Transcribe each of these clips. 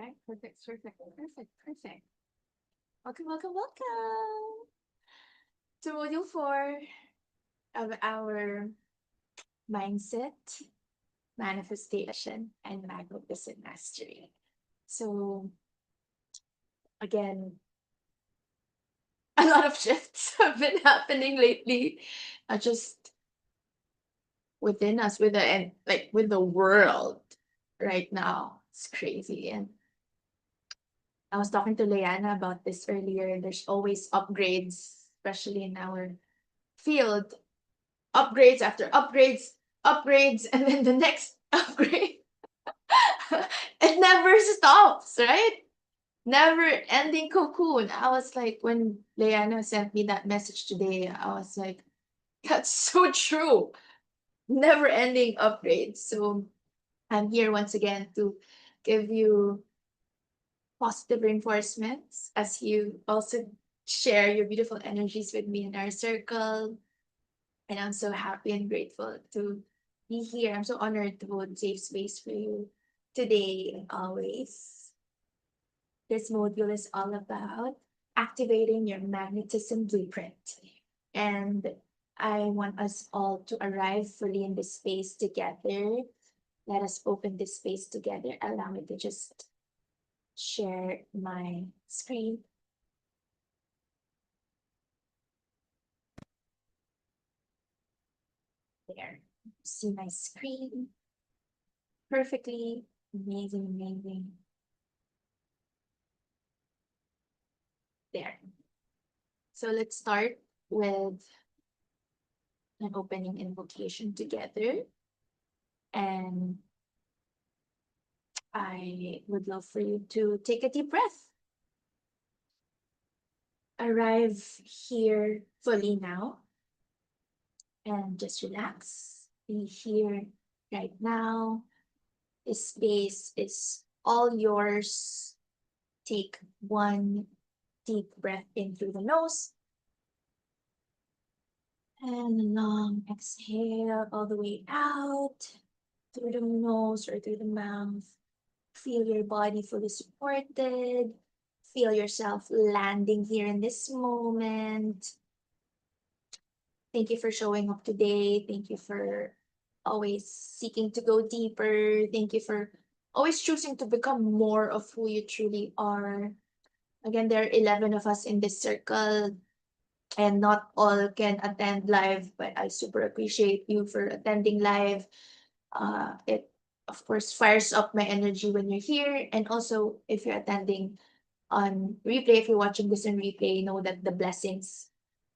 Right? Perfect, perfect, perfect, perfect. Welcome, welcome, welcome to module 4 of our mindset, manifestation, and magnetism mastery. So, again, a lot of shifts have been happening lately, just within us, with the and like with the world right now. It's crazy, and I was talking to Leanna about this earlier. There's always upgrades, especially in our field. Upgrades after upgrades, upgrades, and then the next upgrade. It never stops, right? Never ending cocoon. I was like, when Leanna sent me that message today, I was like, that's so true. Never ending upgrades. So I'm here once again to give you positive reinforcements as you also share your beautiful energies with me in our circle. And I'm so happy and grateful to be here. I'm so honored to hold safe space for you today and always. This module is all about activating your magnetism blueprint. And I want us all to arrive fully in this space together. Let us open this space together. Allow me to just share my screen. There. See my screen perfectly. Amazing, amazing. There. So let's start with an opening invocation together. And I would love for you to take a deep breath. Arrive here fully now and just relax. Be here right now. This space is all yours. Take one deep breath in through the nose and a long exhale all the way out through the nose or through the mouth. Feel your body fully supported. Feel yourself landing here in this moment. Thank you for showing up today. Thank you for always seeking to go deeper. Thank you for always choosing to become more of who you truly are. Again, there are 11 of us in this circle, and not all can attend live, but I super appreciate you for attending live. It, of course, fires up my energy when you're here. And also, if you're attending on replay, if you're watching this on replay, know that the blessings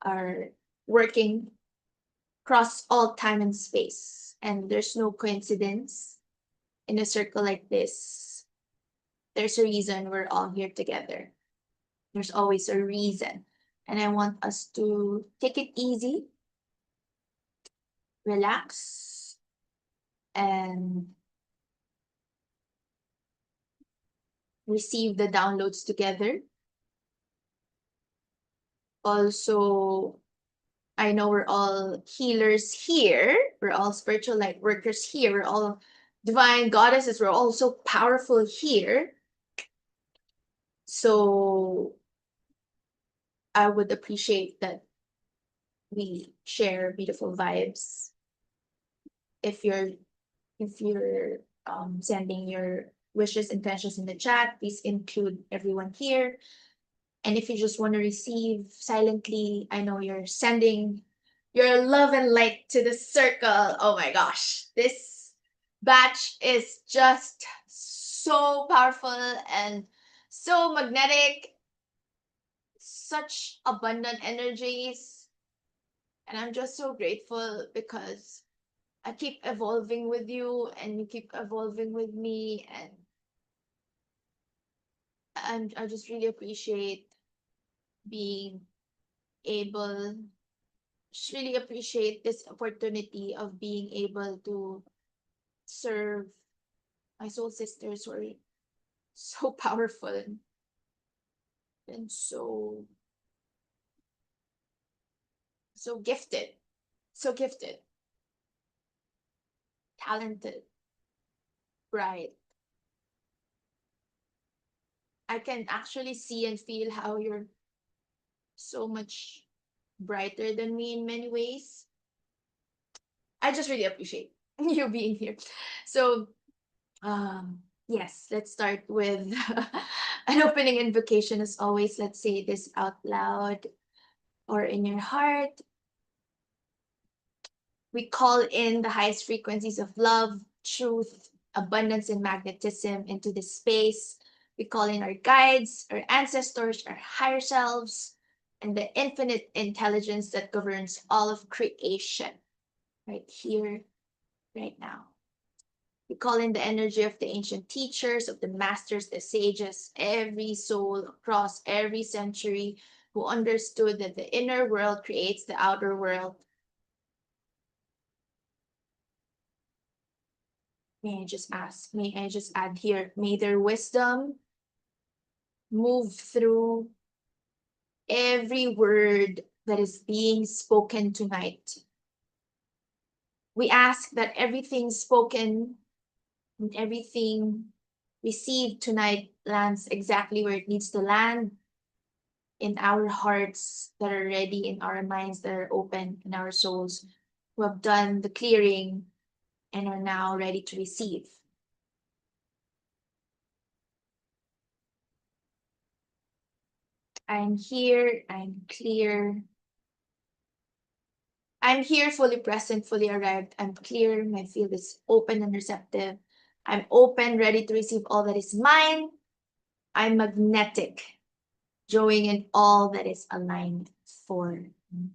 are working across all time and space. And there's no coincidence in a circle like this. There's a reason we're all here together. There's always a reason. And I want us to take it easy, relax, and receive the downloads together. Also, I know we're all healers here. We're all spiritual light workers here. We're all divine goddesses. We're all so powerful here. So I would appreciate that we share beautiful vibes. If you're sending your wishes, intentions in the chat, please include everyone here. And if you just want to receive silently, I know you're sending your love and light to the circle. Oh my gosh, this batch is just so powerful and so magnetic, such abundant energies. And I'm just so grateful because I keep evolving with you and you keep evolving with me. And I just really appreciate being able, just really appreciate this opportunity of being able to serve my soul sisters who are so powerful and so gifted, so gifted, talented, bright, I can actually see and feel how you're so much brighter than me in many ways. I just really appreciate you being here. So, yes, let's start with an opening invocation. As always, let's say this out loud or in your heart. We call in the highest frequencies of love, truth, abundance, and magnetism into this space. We call in our guides, our ancestors, our higher selves, and the infinite intelligence that governs all of creation right here, right now. We call in the energy of the ancient teachers, of the masters, the sages, every soul across every century who understood that the inner world creates the outer world. May I just add here, may their wisdom move through every word that is being spoken tonight. We ask that everything spoken and everything received tonight lands exactly where it needs to land, in our hearts that are ready, in our minds that are open, in our souls who have done the clearing and are now ready to receive. I'm here, I'm clear. I'm here, fully present, fully arrived. I'm clear, my field is open and receptive. I'm open, ready to receive all that is mine. I'm magnetic, drawing in all that is aligned for me.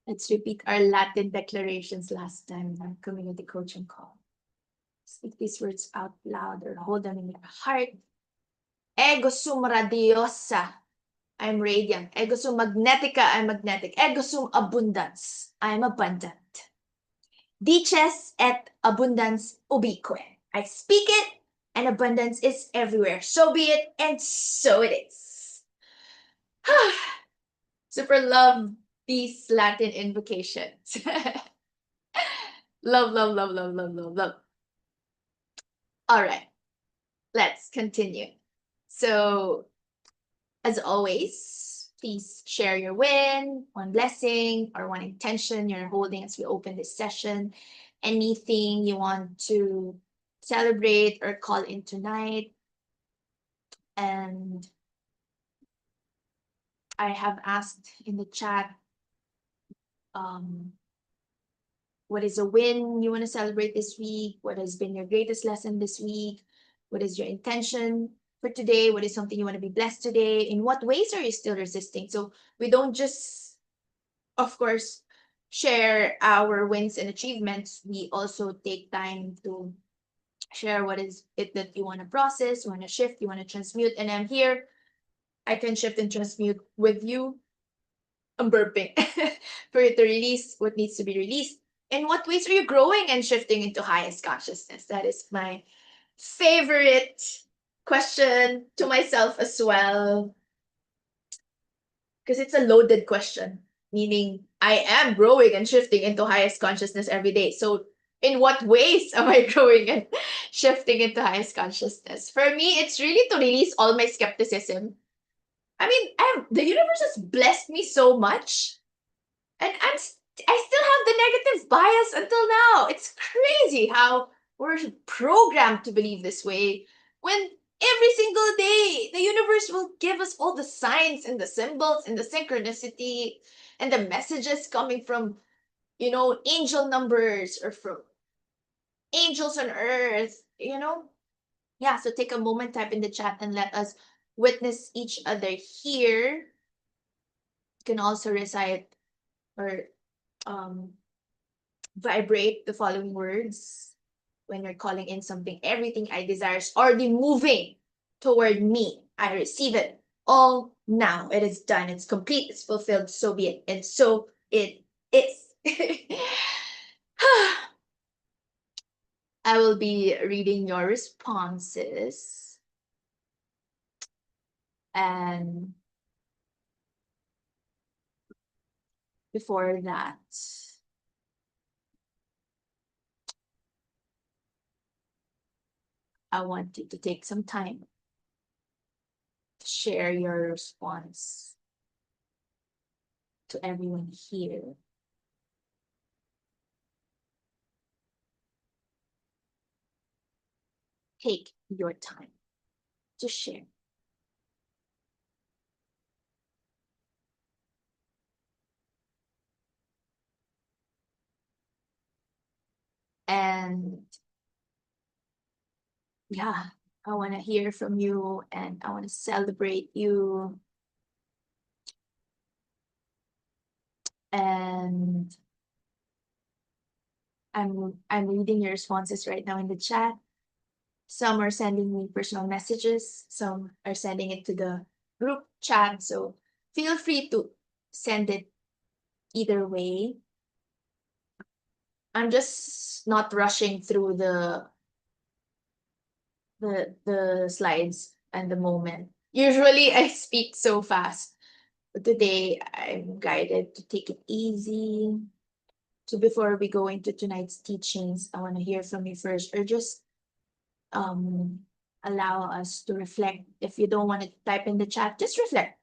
Let's repeat our Latin declarations last time in our community coaching call. Speak these words out loud or hold them in your heart. Ego sum radiosa, I'm radiant. Ego sum magnetica, I'm magnetic. Ego sum abundance, I'm abundant. Dices et abundance ubique. I speak it, and abundance is everywhere. So be it, and so it is. Super love these Latin invocations. Love, love, love, love, love, love, love. All right, let's continue. So, as always, please share your win, one blessing, or one intention you're holding as we open this session. Anything you want to celebrate or call in tonight. And I have asked in the chat, what is a win you want to celebrate this week? What has been your greatest lesson this week? What is your intention for today? What is something you want to be blessed today? In what ways are you still resisting? So we don't just, of course, share our wins and achievements. We also take time to share what is it that you want to process, you want to shift, you want to transmute. And I'm here. I can shift and transmute with you. I'm burping for you to release what needs to be released. In what ways are you growing and shifting into highest consciousness? That is my favorite question to myself as well, because it's a loaded question, meaning I am growing and shifting into highest consciousness every day. So, in what ways am I growing and shifting into highest consciousness? For me, it's really to release all my skepticism. I mean, the universe has blessed me so much, and I still have the negative bias until now. It's crazy how we're programmed to believe this way when every single day the universe will give us all the signs and the symbols and the synchronicity and the messages coming from, angel numbers or from angels on earth. Yeah, so take a moment, type in the chat, and let us witness each other here. You can also recite or vibrate the following words when you're calling in something. Everything I desire is already moving toward me. I receive it all now. It is done. It's complete. It's fulfilled. So be it. And so it is. I will be reading your responses. And before that, I want you to take some time to share your response to everyone here. Take your time to share. And yeah, I want to hear from you and I want to celebrate you. And I'm reading your responses right now in the chat. Some are sending me personal messages, some are sending it to the group chat. So feel free to send it either way. I'm just not rushing through the slides and the moment. Usually I speak so fast, but today I'm guided to take it easy. So before we go into tonight's teachings, I want to hear from you first, or just um allow us to reflect. If you don't want to type in the chat, just reflect.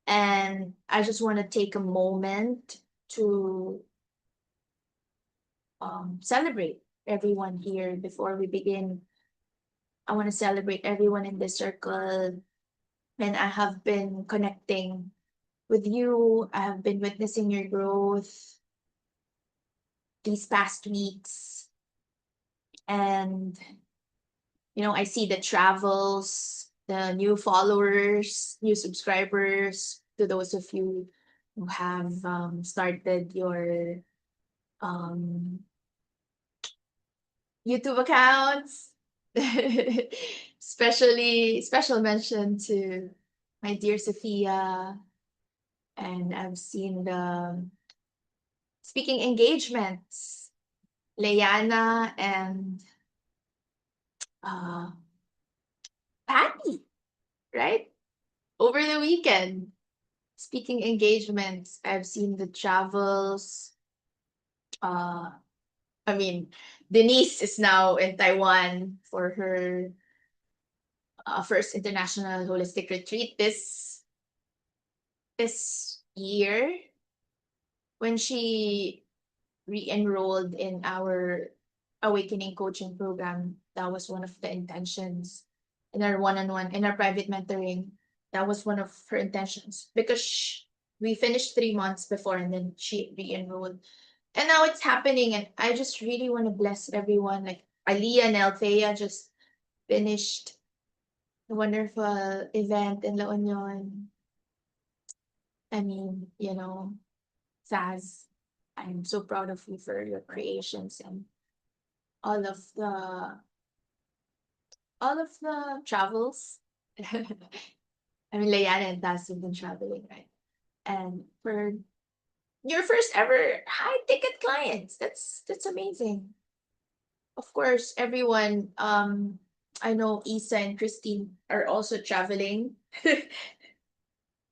And I just want to take a moment to celebrate everyone here before we begin. I want to celebrate everyone in this circle. And I have been connecting with you. I have been witnessing your growth these past weeks. And, you know, I see the travels, the new followers, new subscribers, to those of you who have started your um, YouTube accounts. Especially special mention to my dear Sophia. And I've seen the speaking engagements, Leanna and uh, Patty, right? Over the weekend, speaking engagements, I've seen the travels. Uh, I mean, Denise is now in Taiwan for her first international holistic retreat this year, when she re-enrolled in our awakening coaching program. That was one of the intentions in our one-on-one, in our private mentoring. That was one of her intentions, because we finished 3 months before and then she re-enrolled. And now it's happening, and I just really want to bless everyone. Like Aliyah and Althea just finished a wonderful event in La Union. I mean, you know, Saz, I'm so proud of you for your creations and all of the all of the travels. I mean, Leanna and Taz have been traveling, right? And for your first ever high ticket clients, that's amazing. Of course, everyone. I know Isa and Christine are also traveling.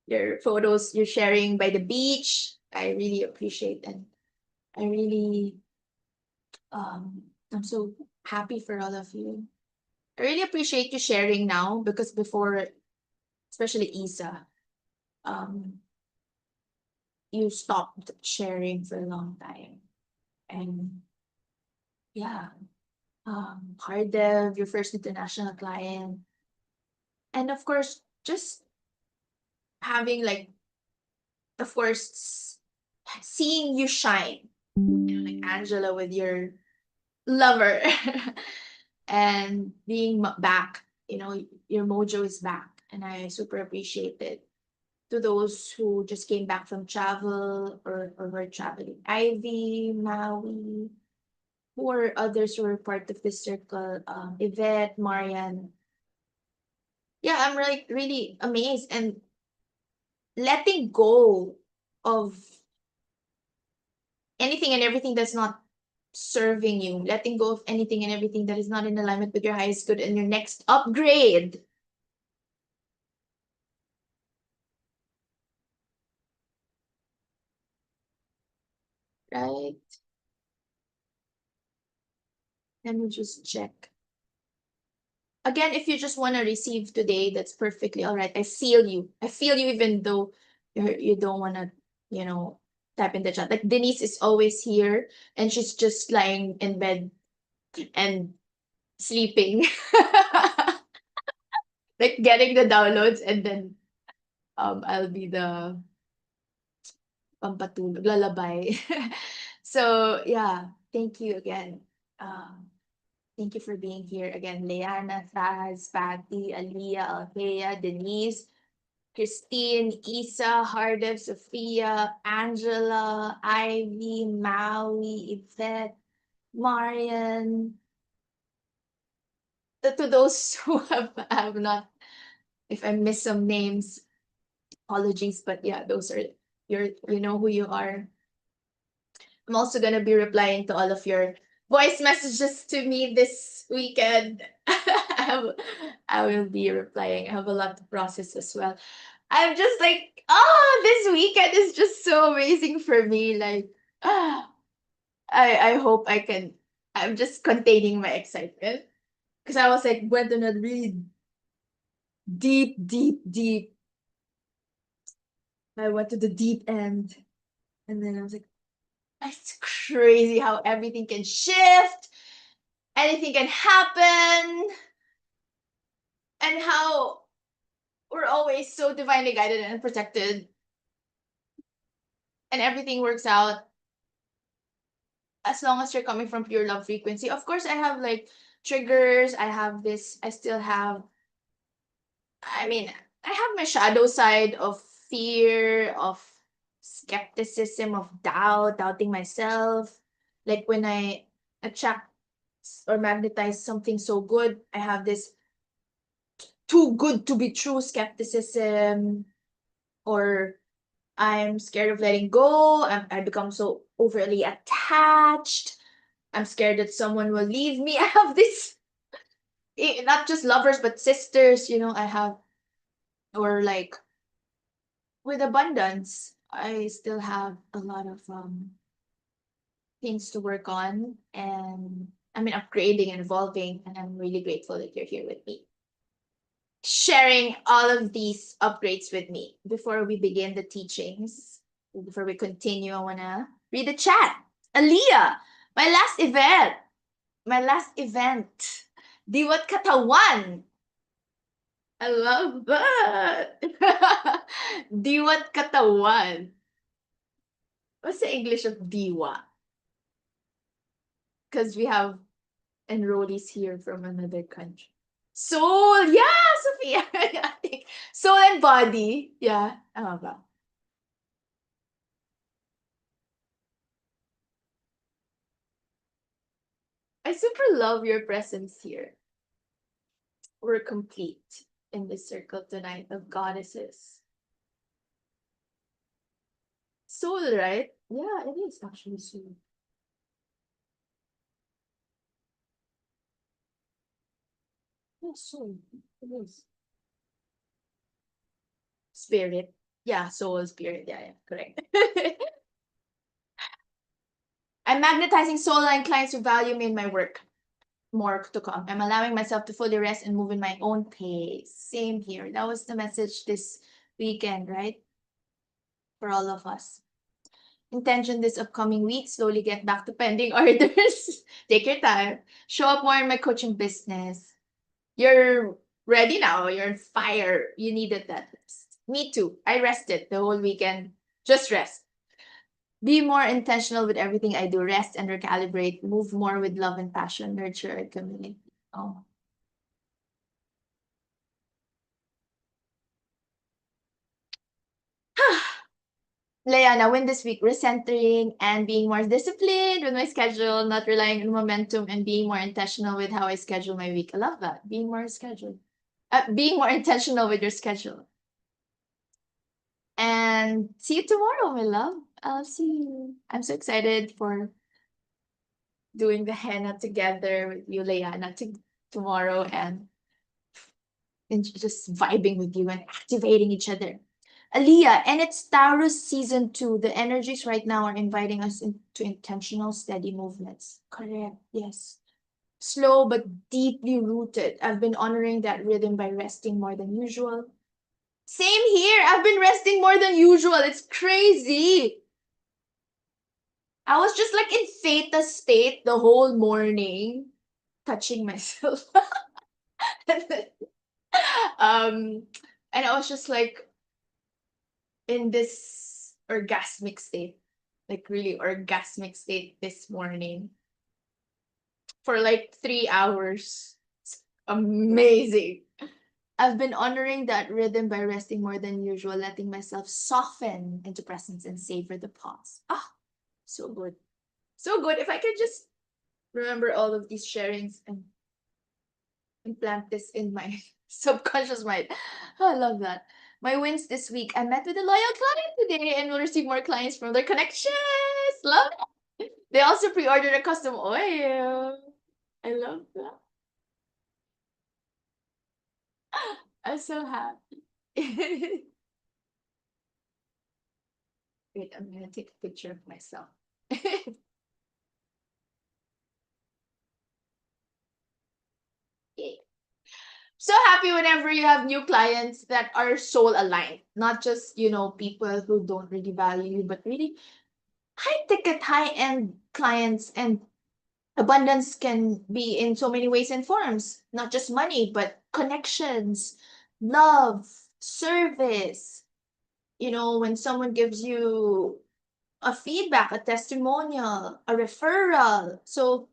Your photos you're sharing by the beach, I really appreciate, and I really I'm so happy for all of you. I really appreciate you sharing now, because before, especially Isa, um, you stopped sharing for a long time. And yeah, Hardev, your first international client. And of course, just having like, of course, seeing you shine, you know, like Angela with your lover, and being back, you know, your mojo is back. And I super appreciate it. To those who just came back from travel, or were traveling, Ivy, Maui, who are others who were part of this circle, Yvette, Marian. Yeah, I'm like really amazed, and letting go of anything and everything that's not serving you, letting go of anything and everything that is not in alignment with your highest good and your next upgrade. Right? Let me just check. again, if you just want to receive today, that's perfectly all right. I feel you. I feel you even though you don't want to, you know, type in the chat. Like Denise is always here and she's just lying in bed and sleeping. Like getting the downloads and then I'll be the pampatulog, lullaby. So yeah, thank you again. Um, Thank you for being here again, Leanna, Faz, Patty, Aliyah, Althea, Denise, Christine, Isa, Hardev, Sophia, Angela, Ivy, Maui, Yvette, Marian. To those who have not, if I miss some names, apologies, but yeah, those are you know who you are. I'm also gonna be replying to all of your voice messages to me this weekend. I will be replying. I have a lot to process as well. I'm just like, oh, this weekend is just so amazing for me. Like, ah, I hope I can. I'm just containing my excitement because I was like went on a really deep. I went to the deep end, and then I was like, it's crazy how everything can shift, anything can happen, and how we're always so divinely guided and protected, and everything works out as long as you're coming from pure love frequency. Of course, I have like triggers. I have this. I still have. I mean, I have my shadow side of fear, of skepticism, of doubt, doubting myself. Like when I attract or magnetize something so good, I have this too good to be true skepticism, or I'm scared of letting go. I become so overly attached. I'm scared that someone will leave me. I have this, not just lovers, but sisters, I have, or like with abundance, I still have a lot of things to work on. And I mean, upgrading and evolving. And I'm really grateful that you're here with me, sharing all of these upgrades with me. Before we begin the teachings, before we continue, I want to read the chat. Aaliyah, my last event, Diwat Katawan. I love that. Diwat Katawan. What's the English of Diwa? Because we have enrollees here from another country. Soul, yeah, Sophia. I think soul and body. Yeah, tama ba? I super love your presence here. We're complete in this circle tonight of goddesses. Soul, right? Yeah, it is actually soul. Yeah, soul. It is. Spirit. Yeah, soul, spirit. Yeah, correct. I'm magnetizing soul line clients who value me in my work. More to come. I'm allowing myself to fully rest and move in my own pace. Same here. That was the message this weekend, right? For all of us. Intention this upcoming week, slowly get back to pending orders. Take your time. Show up more in my coaching business. You're ready now. You're on fire. You needed that rest. Me too. I rested the whole weekend. Just rest. Be more intentional with everything I do. Rest and recalibrate. Move more with love and passion. Nurture a community. Oh. Leanna, win this week, recentering and being more disciplined with my schedule, not relying on momentum, and being more intentional with how I schedule my week. I love that. Being more intentional with your schedule. And see you tomorrow, my love. I'll see you. I'm so excited for doing the henna together with you, Leanna, tomorrow, and just vibing with you and activating each other. Aliyah, and it's Taurus season 2. The energies right now are inviting us into intentional, steady movements. Correct. Yes. slow but deeply rooted. I've been honoring that rhythm by resting more than usual. Same here. I've been resting more than usual. It's crazy. I was just like in theta state the whole morning, touching myself. and, then, um, and I was just like in this orgasmic state, like really orgasmic state this morning for like 3 hours. It's amazing. I've been honoring that rhythm by resting more than usual, letting myself soften into presence and savor the pause. Ah, so good. So good. If I could just remember all of these sharings and implant this in my subconscious mind. Oh, I love that. My wins this week. I met with a loyal client today and will receive more clients from their connections. Love it. They also pre-ordered a custom oil. I love that. I'm so happy. Wait, I'm gonna take a picture of myself. Yay. So happy whenever you have new clients that are soul aligned, not just, people who don't really value you, but really high ticket, high end clients. And abundance can be in so many ways and forms, not just money, but connections, love, service. When someone gives you a feedback, a testimonial, a referral. So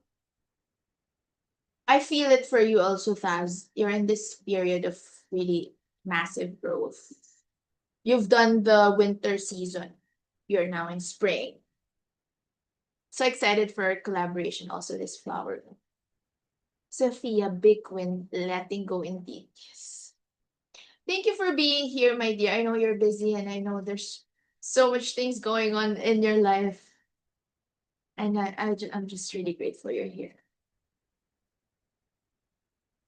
I feel it for you also, Faz. You're in this period of really massive growth. You've done the winter season. You're now in spring. So excited for our collaboration also this flower. Sophia, big win, letting go indeed. Yes. Thank you for being here, my dear. I know you're busy and I know there's so much things going on in your life. And I'm just really grateful you're here.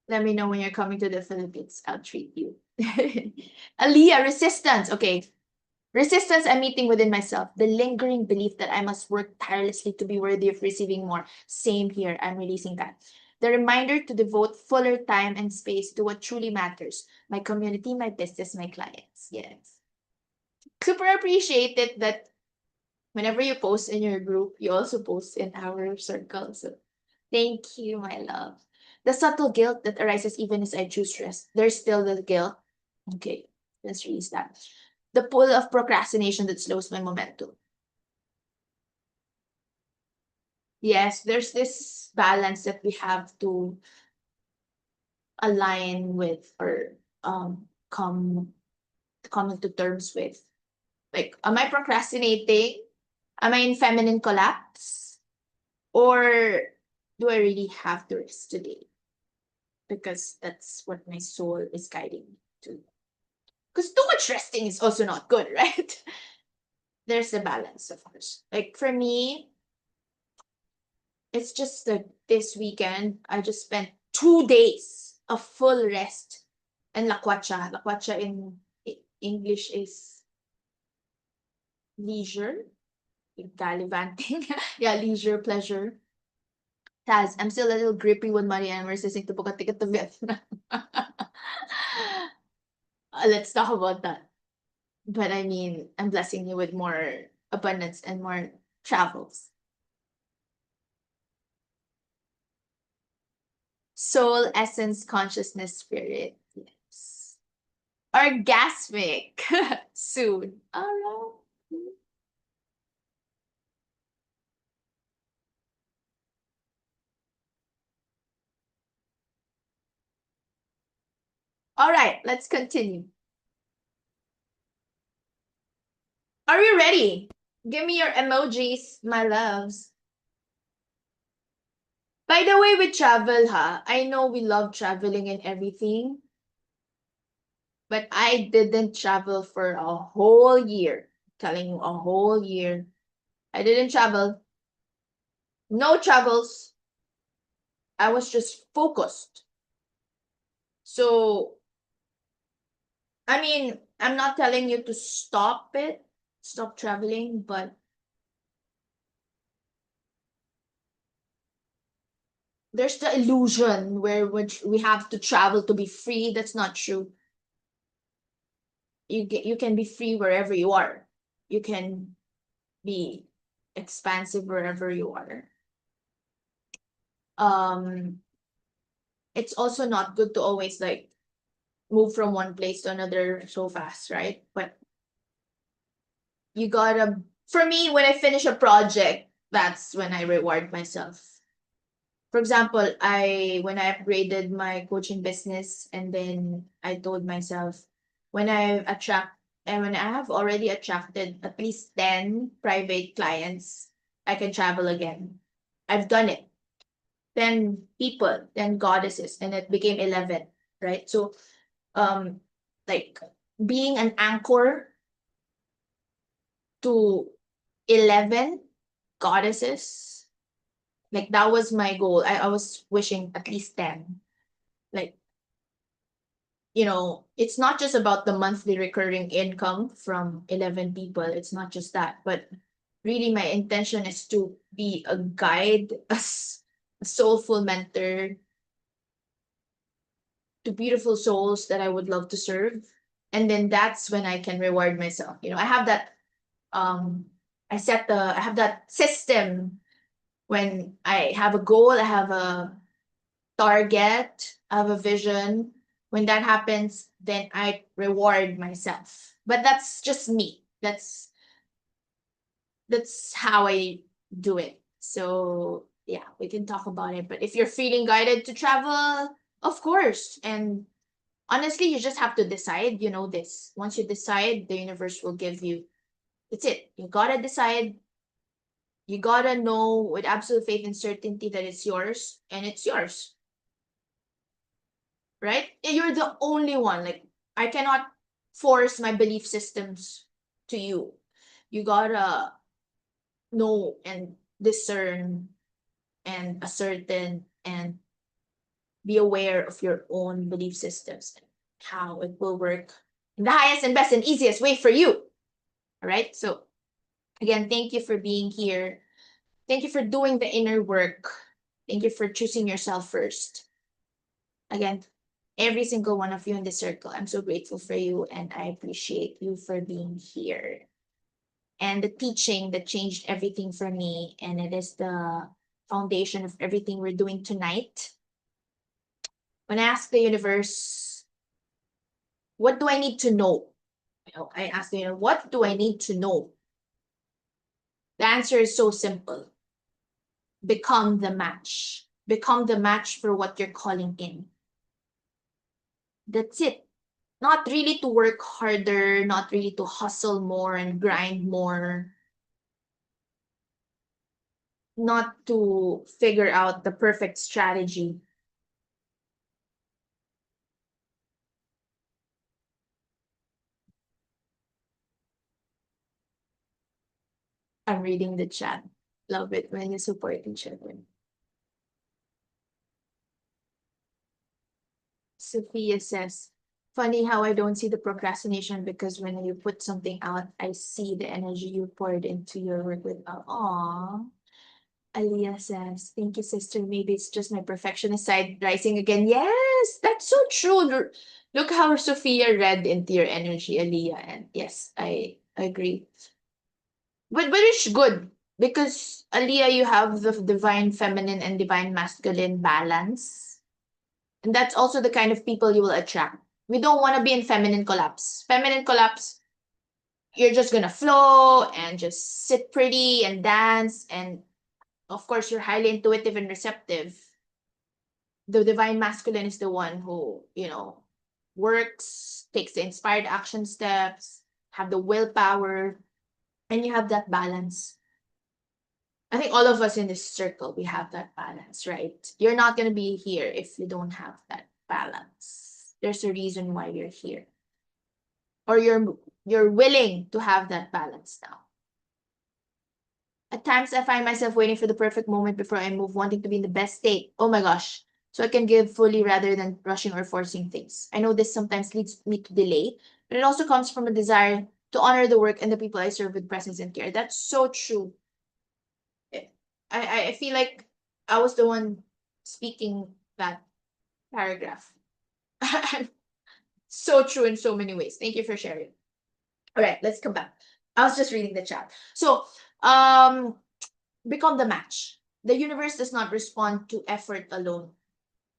Let me know when you're coming to the Philippines. I'll treat you. Aliyah, resistance. Okay. Resistance I'm meeting within myself. The lingering belief that I must work tirelessly to be worthy of receiving more. Same here. I'm releasing that. The reminder to devote fuller time and space to what truly matters. My community, my business, my clients. Yes. Super appreciate it that whenever you post in your group, you also post in our circle. So thank you, my love. The subtle guilt that arises even as I choose rest. There's still the guilt. Okay, let's release that. The pull of procrastination that slows my momentum. Yes, there's this balance that we have to align with or come into terms with. Like, am I procrastinating? Am I in feminine collapse? Or do I really have to rest today? Because that's what my soul is guiding me to. Because too much resting is also not good, right? There's a balance, of course. Like for me, it's just that this weekend, I just spent 2 days of full rest and lakwacha. Lakwacha in English is leisure, gallivanting. Yeah, leisure, pleasure. Taz, I'm still a little grippy with money and we're resisting to book a ticket to Vietnam. Let's talk about that. But I mean, I'm blessing you with more abundance and more travels. Soul, essence, consciousness, spirit. Yes. Orgasmic. Soon. All right. All right, let's continue. Are you ready? Give me your emojis, my loves. By the way, with travel, I know we love traveling and everything, but I didn't travel for a whole year. Telling you, a whole year. I didn't travel. No travels. I was just focused. So, I mean, I'm not telling you to stop traveling, but there's the illusion where we have to travel to be free. That's not true. You can be free wherever you are. You can be expansive wherever you are. It's also not good to always like move from one place to another so fast, right? But you gotta, for me, when I finish a project, that's when I reward myself. For example, when I upgraded my coaching business, and then I told myself, when I attract and when I have already attracted at least 10 private clients, I can travel again. I've done it. 10 people, 10 goddesses, and it became 11, right? So um like being an anchor to 11 goddesses, like that was my goal. I was wishing at least 10. Like, it's not just about the monthly recurring income from 11 people. It's not just that, but really my intention is to be a guide, a soulful mentor to beautiful souls that I would love to serve. And then that's when I can reward myself. I have that I have that system. When I have a goal, I have a target, I have a vision. When that happens, then I reward myself. But that's just me. That's how I do it. So yeah, we can talk about it. But if you're feeling guided to travel, of course. And honestly, you just have to decide, this. Once you decide, the universe will give you. It's it. You gotta decide. You gotta know with absolute faith and certainty that it's yours, and it's yours. Right? You're the only one. Like, I cannot force my belief systems to you. You gotta know and discern and ascertain and be aware of your own belief systems and how it will work in the highest and best and easiest way for you. All right. So, again, thank you for being here. Thank you for doing the inner work. Thank you for choosing yourself first. Again, every single one of you in this circle, I'm so grateful for you, and I appreciate you for being here. And the teaching that changed everything for me, and it is the foundation of everything we're doing tonight. When I ask the universe, what do I need to know? I ask the universe, what do I need to know? The answer is so simple. Become the match. Become the match for what you're calling in. That's it. Not really to work harder, not really to hustle more and grind more, not to figure out the perfect strategy. I'm reading the chat. Love it when you support each other. Sophia says, funny how I don't see the procrastination, because when you put something out, I see the energy you poured into your work with. Aww. Aliyah says, thank you, sister. Maybe it's just my perfectionist side rising again. Yes, that's so true. Look how Sophia read into your energy, Aliyah. And yes, I agree. But it's good because, Aliyah, you have the divine feminine and divine masculine balance. And that's also the kind of people you will attract. We don't want to be in feminine collapse. Feminine collapse, you're just gonna flow and just sit pretty and dance. And of course, you're highly intuitive and receptive. The divine masculine is the one who, works, takes the inspired action steps, have the willpower, and you have that balance. I think all of us in this circle, we have that balance, right? You're not going to be here if you don't have that balance. There's a reason why you're here. Or you're willing to have that balance now. At times, I find myself waiting for the perfect moment before I move, wanting to be in the best state. Oh my gosh. So I can give fully rather than rushing or forcing things. I know this sometimes leads me to delay, but it also comes from a desire to honor the work and the people I serve with presence and care. That's so true. I feel like I was the one speaking that paragraph. So true in so many ways. Thank you for sharing. All right, let's come back. I was just reading the chat. So, um, become the match. The universe does not respond to effort alone.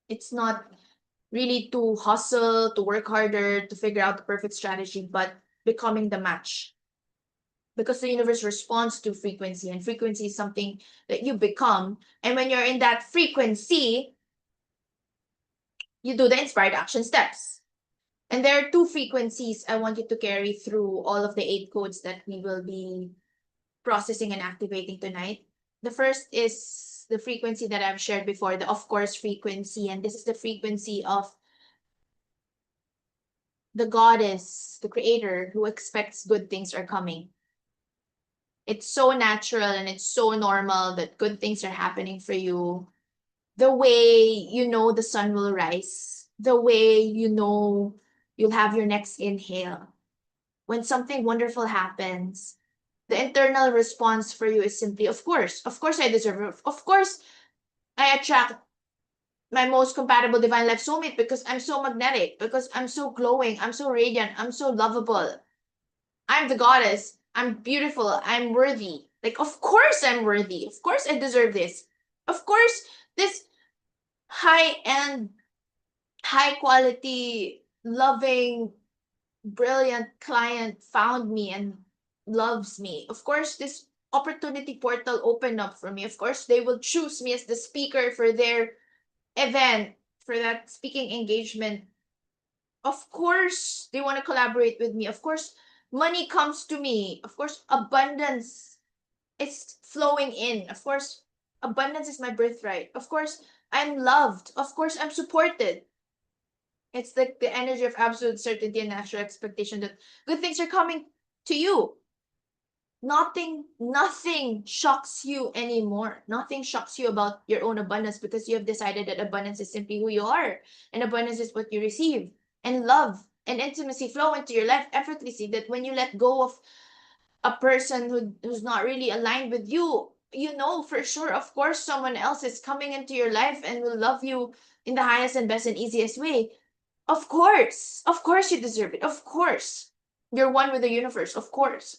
It's not really to hustle, to work harder, to figure out the perfect strategy, but becoming the match. Because the universe responds to frequency, and frequency is something that you become. And when you're in that frequency, you do the inspired action steps. And there are two frequencies I want you to carry through all of the 8 codes that we will be processing and activating tonight. The first is the frequency that I've shared before, the of course frequency. And this is the frequency of the goddess, the creator, who expects good things are coming. It's so natural and it's so normal that good things are happening for you. The way you know the sun will rise, the way you know you'll have your next inhale. When something wonderful happens, the internal response for you is simply, of course I deserve it. Of course I attract my most compatible divine life soulmate because I'm so magnetic, because I'm so glowing, I'm so radiant, I'm so lovable. I'm the goddess. I'm beautiful. I'm worthy. Like, of course I'm worthy. Of course I deserve this. Of course, this high-end, high quality, loving, brilliant client found me and loves me. Of course, this opportunity portal opened up for me. Of course, they will choose me as the speaker for their event, for that speaking engagement. Of course, they want to collaborate with me. Of course, money comes to me. Of course, abundance is flowing in. Of course, abundance is my birthright. Of course, I'm loved. Of course, I'm supported. It's like the energy of absolute certainty and natural expectation that good things are coming to you. Nothing shocks you anymore. Nothing shocks you about your own abundance because you have decided that abundance is simply who you are, and abundance is what you receive. And love and intimacy flow into your life effortlessly. That when you let go of a person who's not really aligned with you, you know for sure, of course, someone else is coming into your life and will love you in the highest and best and easiest way. Of course, you deserve it. Of course, you're one with the universe. Of course.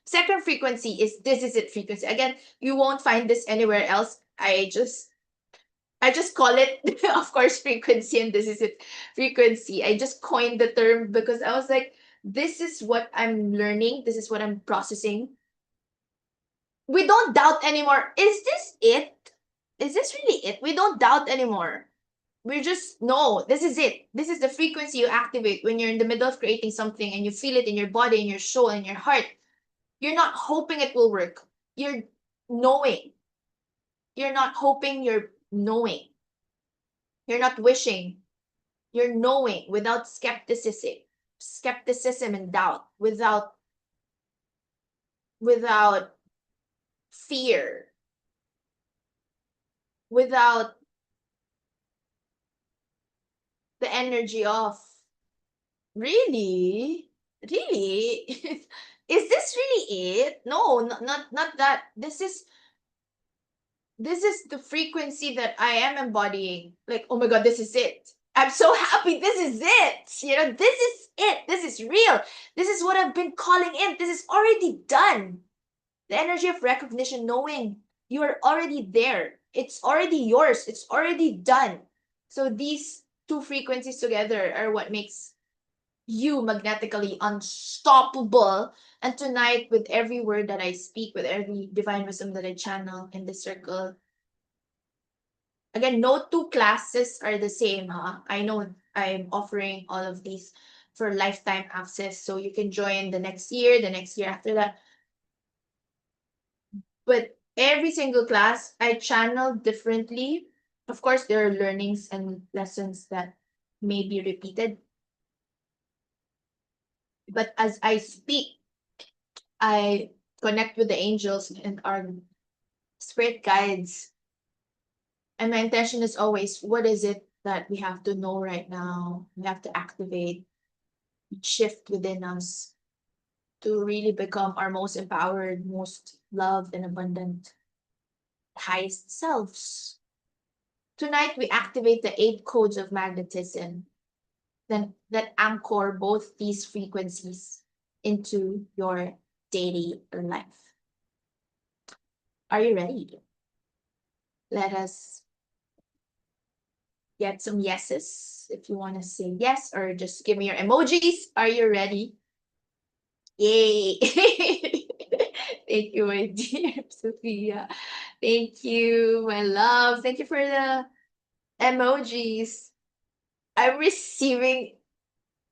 Second frequency is this is it frequency. Again, you won't find this anywhere else. I just call it of course frequency, and this is it frequency. I just coined the term because I was like, this is what I'm learning, this is what I'm processing. We don't doubt anymore. Is this it? Is this really it? We don't doubt anymore. We just know this is it. This is the frequency you activate when you're in the middle of creating something and you feel it in your body, in your soul, in your heart. You're not hoping it will work. You're knowing. You're not hoping, you're knowing. You're not wishing. You're knowing without skepticism and doubt, without fear, without the energy of really, really, is this really it? No, not that. This is the frequency that I am embodying. Like, oh my god, this is it. I'm so happy. This is it. This is it. This is real. This is what I've been calling in. This is already done. The energy of recognition, knowing you are already there. It's already yours. It's already done. So these two frequencies together are what makes you magnetically unstoppable. And tonight, with every word that I speak, with every divine wisdom that I channel in this circle, again, no two classes are the same, huh? I know I'm offering all of these for lifetime access, so you can join the next year after that. But every single class, I channel differently. Of course, there are learnings and lessons that may be repeated. But as I speak, I connect with the angels and our spirit guides. And my intention is always, what is it that we have to know right now? We have to activate, shift within us to really become our most empowered, most loved and abundant, highest selves. Tonight, we activate the 8 codes of magnetism then that anchor both these frequencies into your daily life. Are you ready? Let us get some yeses if you want to say yes, or just give me your emojis. Are you ready? Yay! Thank you, my dear Sophia. Thank you, my love. Thank you for the emojis. I'm receiving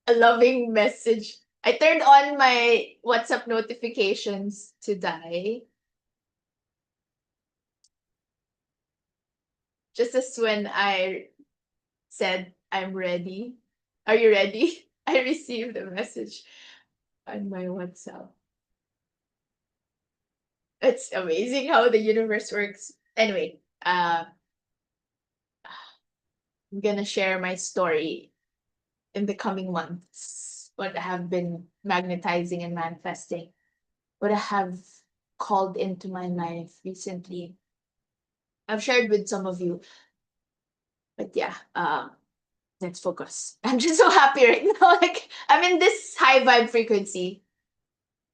a loving message. I turned on my WhatsApp notifications today. Just as when I said I'm ready. Are you ready? I received a message on my WhatsApp. It's amazing how the universe works. Anyway, I'm gonna share my story in the coming months. What I have been magnetizing and manifesting. What I have called into my life recently. I've shared with some of you. But yeah, let's focus. I'm just so happy right now. Like I'm in this high vibe frequency.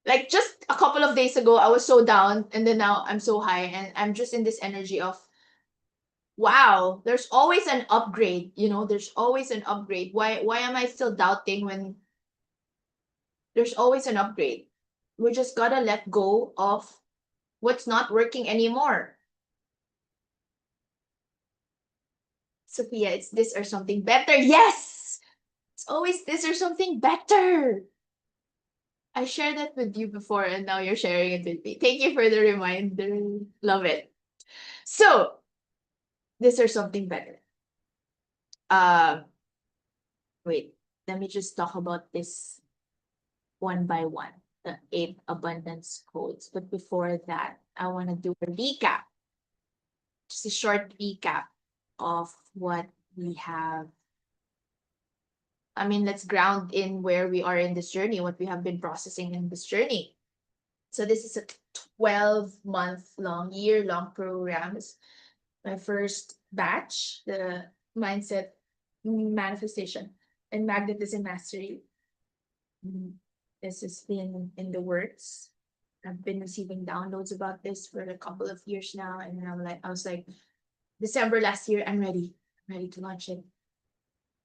Like just a couple of days ago, I was so down, and then now I'm so high, and I'm just in this energy of wow, there's always an upgrade, there's always an upgrade. Why am I still doubting when there's always an upgrade? We just gotta let go of what's not working anymore. Sophia, it's this or something better. Yes! It's always this or something better. I shared that with you before, and now you're sharing it with me. Thank you for the reminder. Love it. So, this or something better. Uh, Wait, let me just talk about this one by one, the 8 abundance codes. But before that, I want to do a recap, just a short recap of what we have. I mean, let's ground in where we are in this journey, what we have been processing in this journey. So this is a 12-month-long, year-long programs. My first batch, the mindset manifestation and magnetism mastery. This has been in the works. I've been receiving downloads about this for a couple of years now, and I was like, December last year, I'm ready. I'm ready to launch it.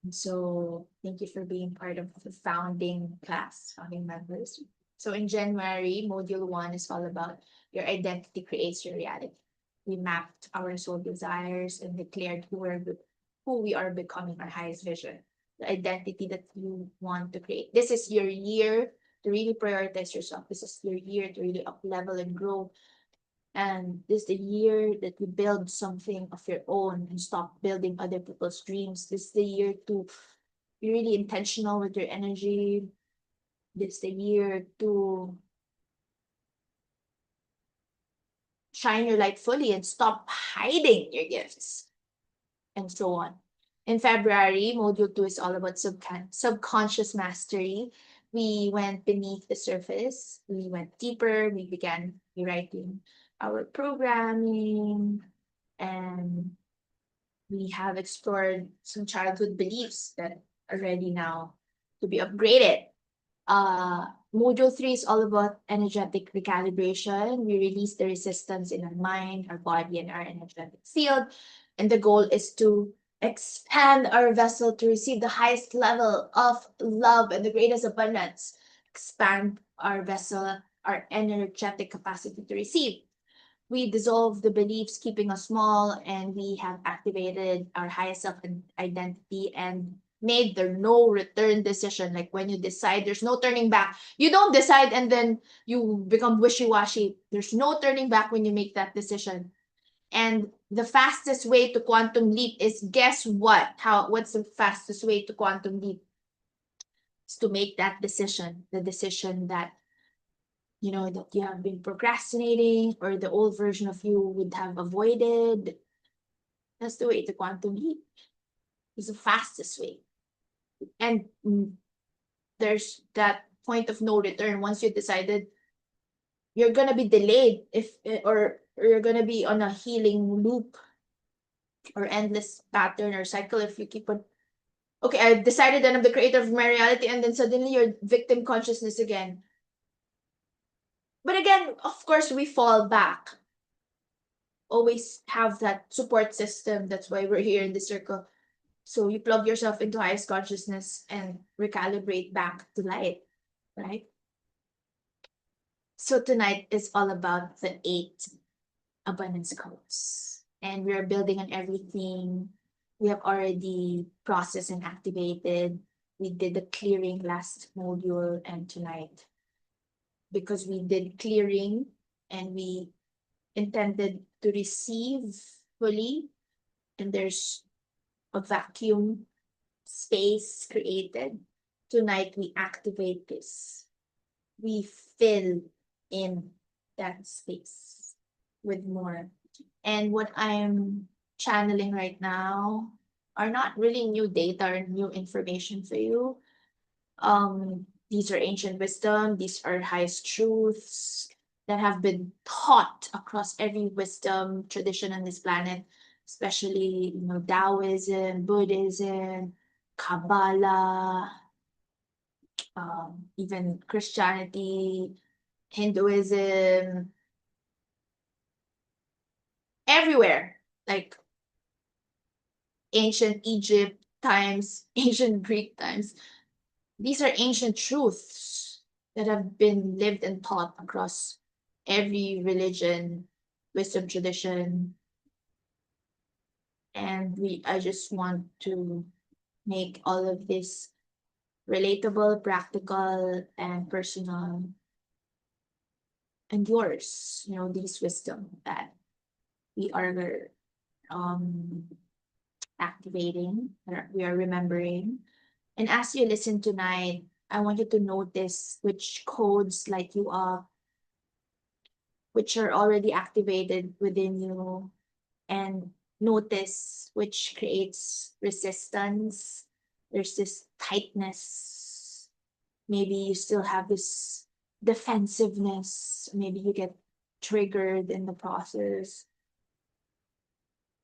And so thank you for being part of the founding class, founding members. So in January, module 1 is all about your identity creates your reality. We mapped our soul desires and declared who we are becoming, our highest vision, the identity that you want to create. This is your year to really prioritize yourself. This is your year to really up level and grow. And this is the year that you build something of your own and stop building other people's dreams. This is the year to be really intentional with your energy. This is the year to shine your light fully and stop hiding your gifts, and so on. In February, Module 2 is all about subconscious mastery. We went beneath the surface. We went deeper. We began rewriting our programming, and we have explored some childhood beliefs that are ready now to be upgraded. Module 3 is all about energetic recalibration. We release the resistance in our mind, our body, and our energetic field. And the goal is to expand our vessel to receive the highest level of love and the greatest abundance. Expand our vessel, our energetic capacity to receive. We dissolve the beliefs keeping us small, and we have activated our highest self identity and made the no return decision. Like when you decide, there's no turning back. You don't decide and then you become wishy-washy. There's no turning back when you make that decision. And the fastest way to quantum leap is, guess what? What's the fastest way to quantum leap? Is to make that decision, the decision that that you have been procrastinating, or the old version of you would have avoided. That's the way to quantum leap. It's the fastest way. And there's that point of no return. Once you decided, you're gonna be delayed or you're gonna be on a healing loop. or endless pattern or cycle if you keep on, okay, I decided that I'm the creator of my reality, and then suddenly you're victim consciousness again. But again, of course, we fall back. Always have that support system. That's why we're here in the circle. So you plug yourself into highest consciousness and recalibrate back to light, right? So tonight is all about the 8 abundance codes. And we're building on everything we have already processed and activated. We did the clearing last module and tonight, because we did clearing and we intended to receive fully, and there's a vacuum space created. Tonight we activate this. We fill in that space with more. And what I'm channeling right now are not really new data or new information for you. These are ancient wisdom, these are highest truths that have been taught across every wisdom tradition on this planet, especially Taoism, Buddhism, Kabbalah, even Christianity, Hinduism, everywhere. Like ancient Egypt times, ancient Greek times. These are ancient truths that have been lived and taught across every religion, wisdom tradition. And I just want to make all of this relatable, practical, and personal, and yours. These wisdom that we are um, activating, we are remembering. And as you listen tonight, I want you to notice which codes light you up, which are already activated within you, and notice which creates resistance. There's this tightness. Maybe you still have this defensiveness. Maybe you get triggered in the process.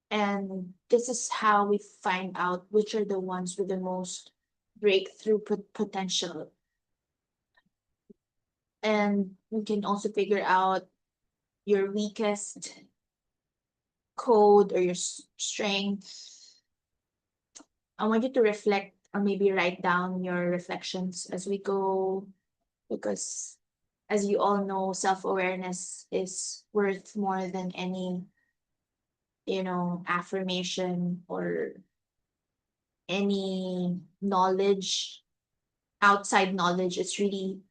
And this is how we find out which are the ones with the most breakthrough potential. And you can also figure out your weakest code or your strength. I want you to reflect or maybe write down your reflections as we go, because as you all know, self-awareness is worth more than any, affirmation or any knowledge, outside knowledge. It's really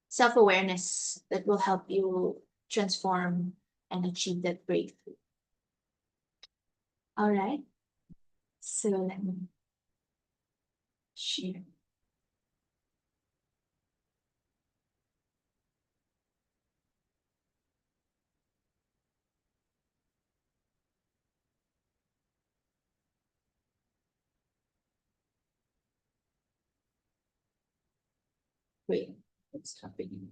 self-awareness that will help you transform and achieve that breakthrough. All right. So let me share. Wait, what's happening?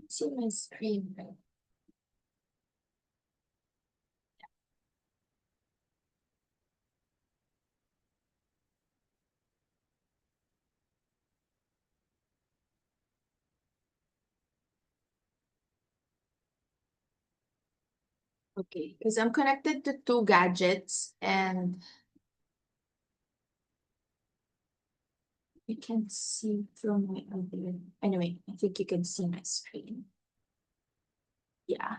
See my screen, right? Okay, because I'm connected to 2 gadgets and you can see from my other. Anyway, I think you can see my screen. Yeah.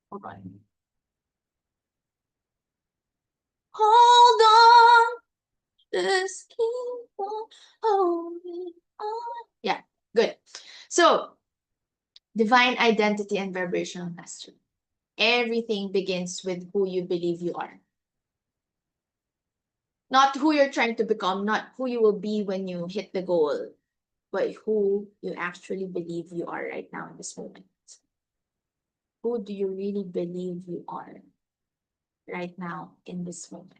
Hold on. Hold on. Just keep on holding on. Yeah, good. So, divine identity and vibrational mastery. Everything begins with who you believe you are. Not who you're trying to become, not who you will be when you hit the goal, but who you actually believe you are right now in this moment. Who do you really believe you are right now in this moment?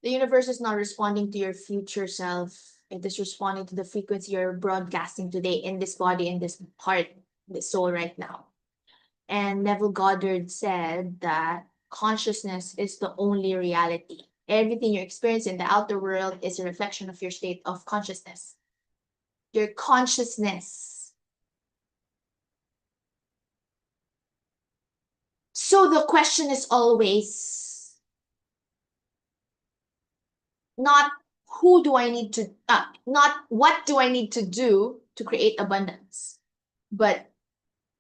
The universe is not responding to your future self. It is responding to the frequency you're broadcasting today in this body, in this heart, this soul right now. And Neville Goddard said that consciousness is the only reality. Everything you experience in the outer world is a reflection of your state of consciousness. Your consciousness. So the question is always not who do I need to, not what do I need to do to create abundance, but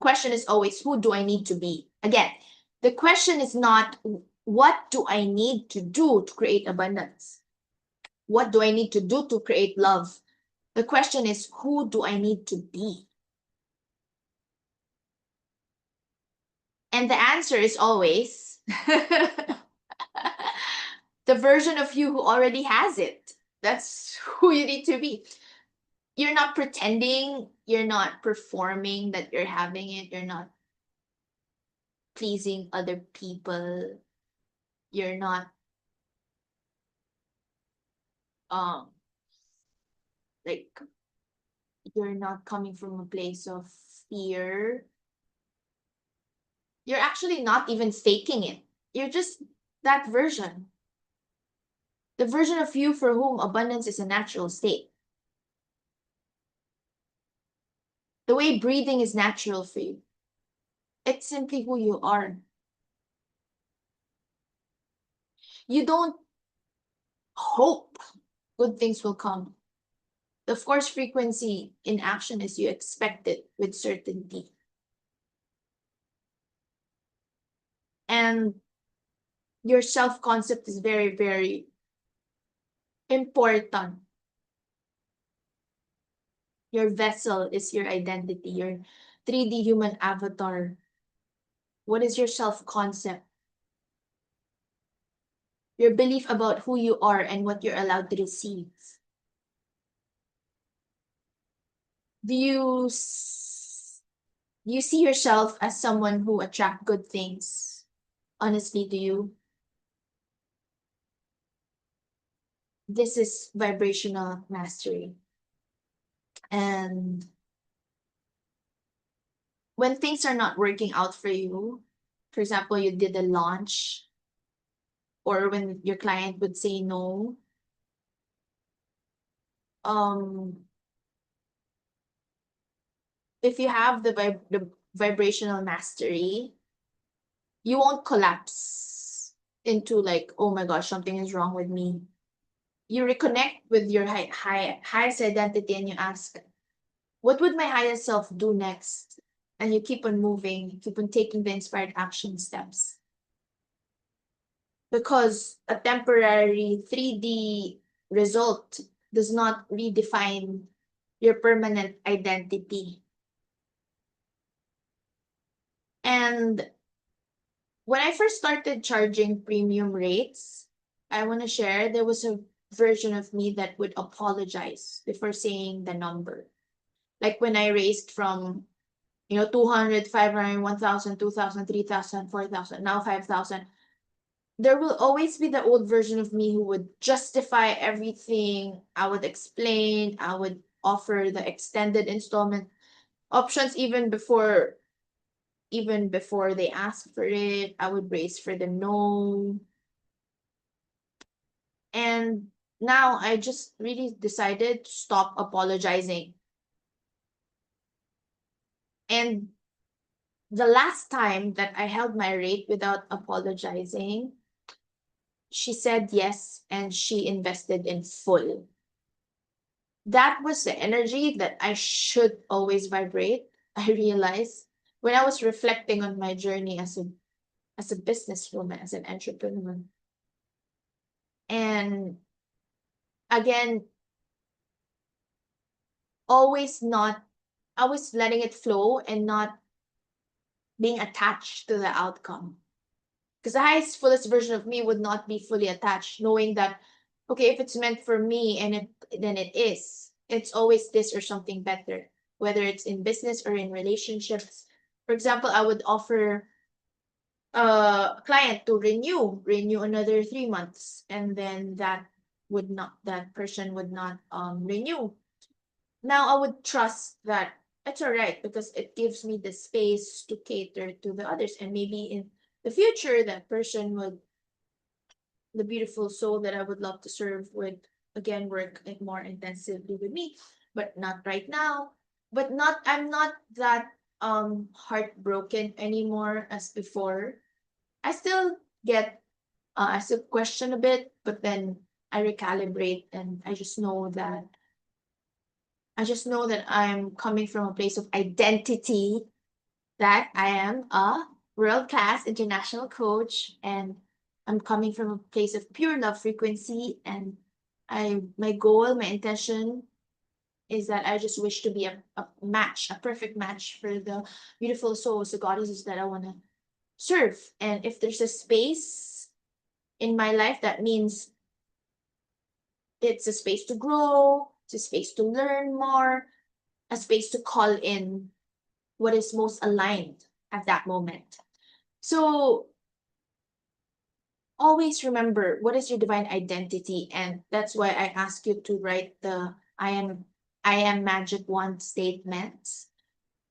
question is always who do I need to be? Again, the question is not what do I need to do to create abundance? What do I need to do to create love? The question is who do I need to be? And the answer is always the version of you who already has it. That's who you need to be. You're not pretending, you're not performing that you're having it, you're not pleasing other people, you're not um like you're not coming from a place of fear. You're actually not even faking it. You're just that version. The version of you for whom abundance is a natural state. The way breathing is natural for you. It's simply who you are. You don't hope good things will come. The force frequency in action is you expect it with certainty. And your self-concept is very, very important. Your vessel is your identity, your 3D human avatar. What is your self-concept? Your belief about who you are and what you're allowed to receive. Do you see yourself as someone who attracts good things? Honestly, do you? This is vibrational mastery. And when things are not working out for you, for example, you did a launch, or when your client would say no, if you have the vibrational mastery, you won't collapse into like, oh my gosh, something is wrong with me. You reconnect with your highest identity and you ask, what would my highest self do next? And you keep on moving, keep on taking the inspired action steps. Because a temporary 3D result does not redefine your permanent identity. And when I first started charging premium rates, I want to share there was a version of me that would apologize before saying the number. Like when I raised from 200, 500, 1,000, 2,000, 3,000, 4,000, now 5,000. There will always be the old version of me who would justify everything. I would explain, I would offer the extended installment options even before they ask for it. I would brace for the no. And now I just really decided to stop apologizing. And the last time that I held my rate without apologizing, she said yes and she invested in full. That was the energy that I should always vibrate. I realized when I was reflecting on my journey as a businesswoman, as an entrepreneur. And again, always letting it flow and not being attached to the outcome. Because the highest, fullest version of me would not be fully attached, knowing that, okay, if it's meant for me and then it is. It's always this or something better. whether it's in business or in relationships. For example, I would offer a client to renew another 3 months, and then that person would not renew. Now I would trust that it's all right because it gives me the space to cater to the others, and maybe in the future that person would, the beautiful soul that I would love to serve, would again work more intensively with me, but not right now. But not I'm not that heartbroken anymore as before. I still get I still question a bit, but then I recalibrate, and I just know that I'm coming from a place of identity, that I am a world-class international coach, and I'm coming from a place of pure love frequency, and my goal, my intention is that I just wish to be a perfect match for the beautiful souls, the goddesses that I want to serve. And if there's a space in my life, that means it's a space to grow, it's a space to learn more, a space to call in what is most aligned at that moment. So always remember what is your divine identity, and that's why I ask you to write the I am magic one statements,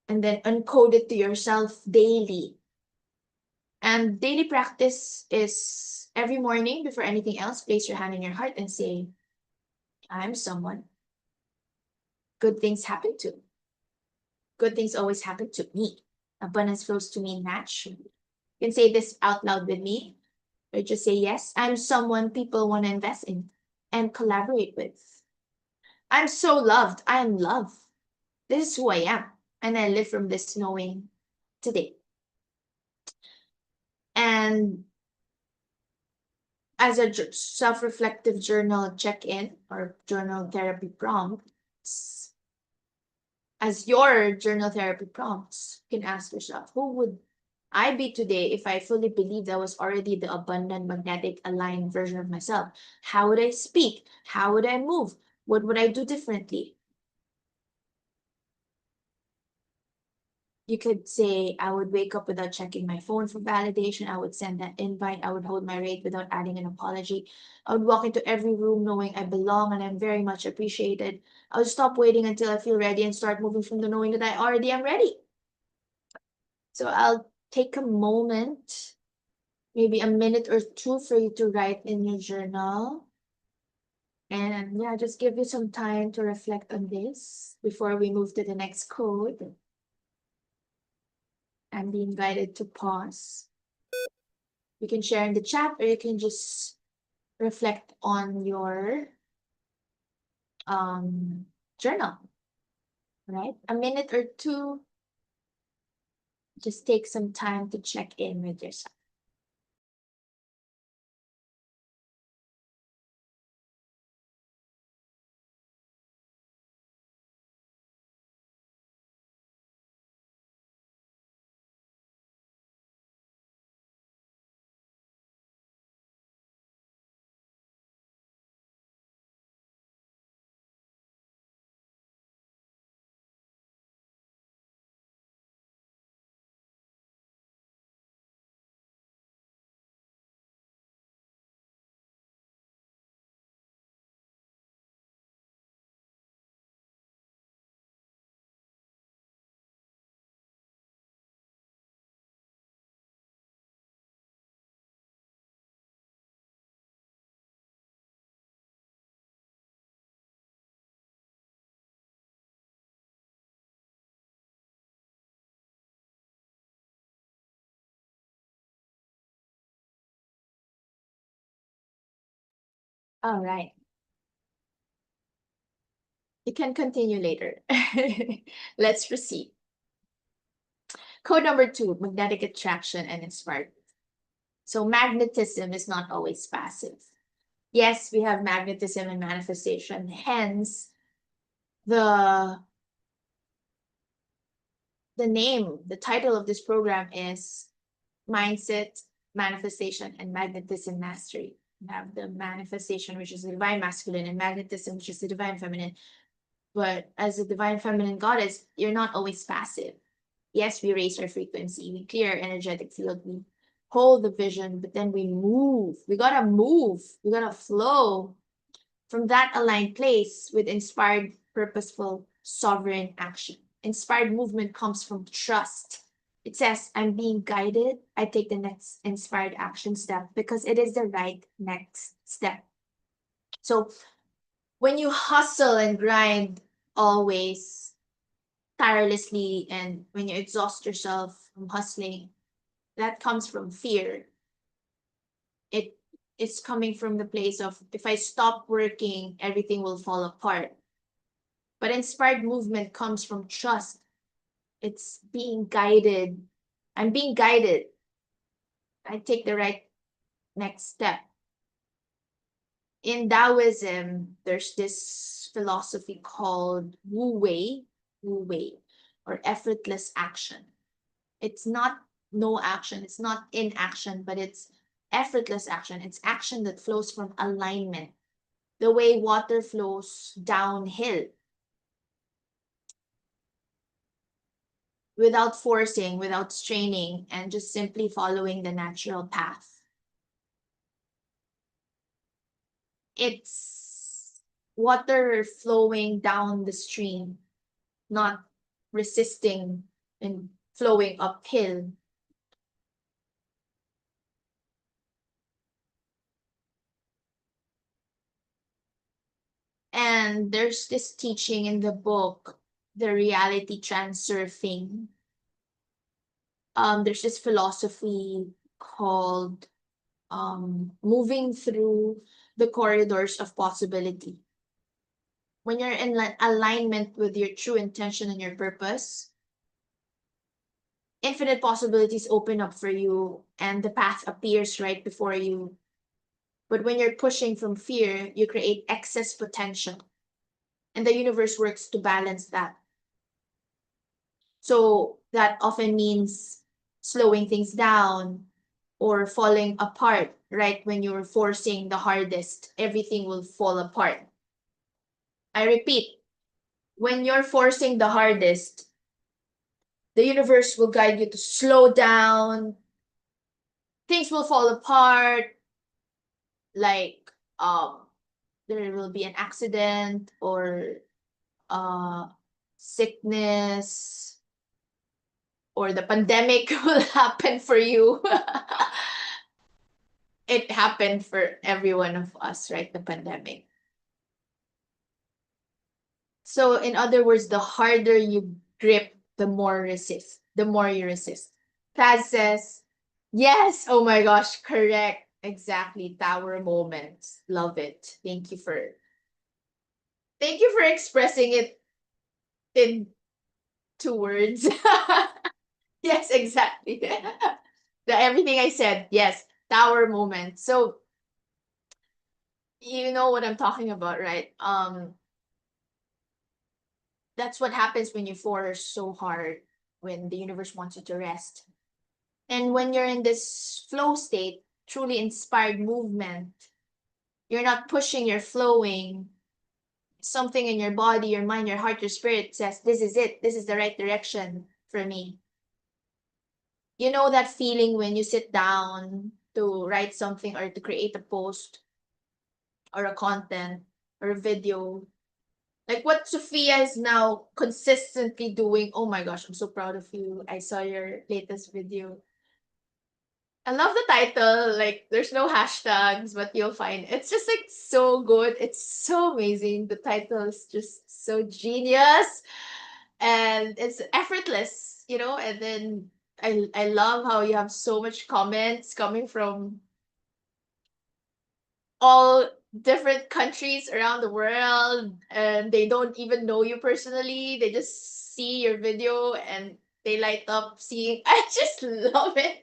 and then uncode it to yourself daily. And daily practice is every morning before anything else, place your hand in your heart and say, I'm someone good things happen to. Good things always happen to me. Abundance flows to me naturally. You can say this out loud with me, or just say, yes, I'm someone people want to invest in and collaborate with. I'm so loved. I am love. This is who I am. And I live from this knowing today. And as a self-reflective journal check-in or journal therapy prompts, as your journal therapy prompts, you can ask yourself, who would I be today if I fully believed I was already the abundant, magnetic, aligned version of myself? How would I speak? How would I move? What would I do differently? You could say, I would wake up without checking my phone for validation. I would send that invite. I would hold my rate without adding an apology. I would walk into every room knowing I belong and I'm very much appreciated. I would stop waiting until I feel ready and start moving from the knowing that I already am ready. So I'll take a moment, maybe a minute or two, for you to write in your journal. And yeah, just give you some time to reflect on this before we move to the next code. I'm being guided to pause. You can share in the chat, or you can just reflect on your journal, right? A minute or two, just take some time to check in with yourself. All right. You can continue later. Let's proceed. Code number 2, magnetic attraction and inspired. So magnetism is not always passive. Yes, we have magnetism and manifestation. Hence, the the title of this program is Mindset, Manifestation, and Magnetism Mastery. We have the manifestation, which is the divine masculine, and magnetism, which is the divine feminine. But as a divine feminine goddess, you're not always passive. Yes, we raise our frequency, we clear our energetic field, we hold the vision, but then we move. We gotta move. We gotta flow from that aligned place with inspired, purposeful, sovereign action. Inspired movement comes from trust. It says, I'm being guided. I take the next inspired action step because it is the right next step. So when you hustle and grind always tirelessly, and when you exhaust yourself from hustling, that comes from fear. It is coming from the place of, if I stop working, everything will fall apart. But inspired movement comes from trust. It's being guided. I'm being guided. I take the right next step. In Taoism, there's this philosophy called Wu Wei, or effortless action. It's not no action, it's not inaction, but it's effortless action. It's action that flows from alignment, the way water flows downhill, without forcing, without straining, and just simply following the natural path. It's water flowing down the stream, not resisting and flowing uphill. And there's this teaching in the book, The Reality Transurfing. There's this philosophy called moving through the corridors of possibility. When you're in alignment with your true intention and your purpose, infinite possibilities open up for you and the path appears right before you. But when you're pushing from fear, you create excess potential. And the universe works to balance that. So that often means slowing things down or falling apart, right? When you're forcing the hardest, everything will fall apart. I repeat, when you're forcing the hardest, the universe will guide you to slow down. Things will fall apart, like there will be an accident or uh sickness, or the pandemic will happen for you. It happened for every one of us, right? The pandemic. So in other words, the harder you grip, the more resist, the more you resist. Taz says, yes, oh my gosh, correct. Exactly. Tower moments. Love it. Thank you for expressing it in 2 words. Yes, exactly. Everything I said, yes, tower moment. So you know what I'm talking about, right? That's what happens when you force so hard, when the universe wants you to rest. And when you're in this flow state, truly inspired movement, you're not pushing, you're flowing. Something in your body, your mind, your heart, your spirit says, this is it. This is the right direction for me. You know that feeling when you sit down to write something or to create a post or a content or a video, like what Sophia is now consistently doing. Oh my gosh, I'm so proud of you. I saw your latest video. I love the title. Like, there's no hashtags, but you'll find it's just like so good. It's so amazing. The title is just so genius, and it's effortless, you know. And then I love how you have so much comments coming from all different countries around the world, and they don't even know you personally. They just see your video and they light up seeing. I just love it.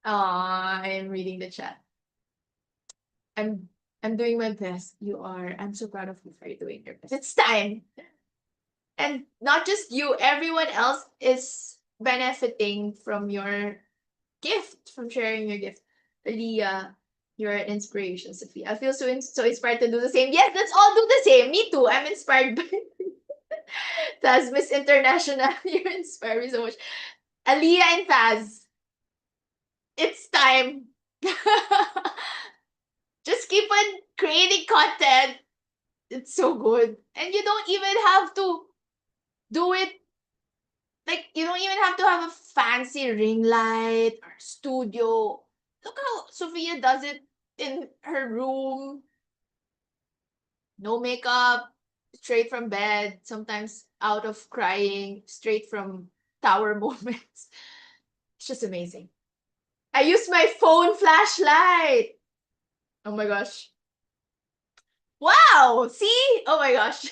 I am reading the chat. I'm I'm doing my best. You are. I'm so proud of you for doing your best. It's time. And not just you, everyone else is benefiting from your gift, from sharing your gift. Leah, You're an inspiration, Sophie. I feel so inspired to do the same. Yes, let's all do the same. Me too. I'm inspired by Taz, Miss International. You're inspired me so much. Aliyah and Taz, it's time. Just keep on creating content. It's so good. And you don't even have to do it, like, you don't even have to have a fancy ring light or studio. Look how Sophia does it in her room. No makeup, straight from bed, sometimes out of crying, straight from tower moments. It's just amazing. I use my phone flashlight. Oh my gosh. Wow! See? Oh my gosh.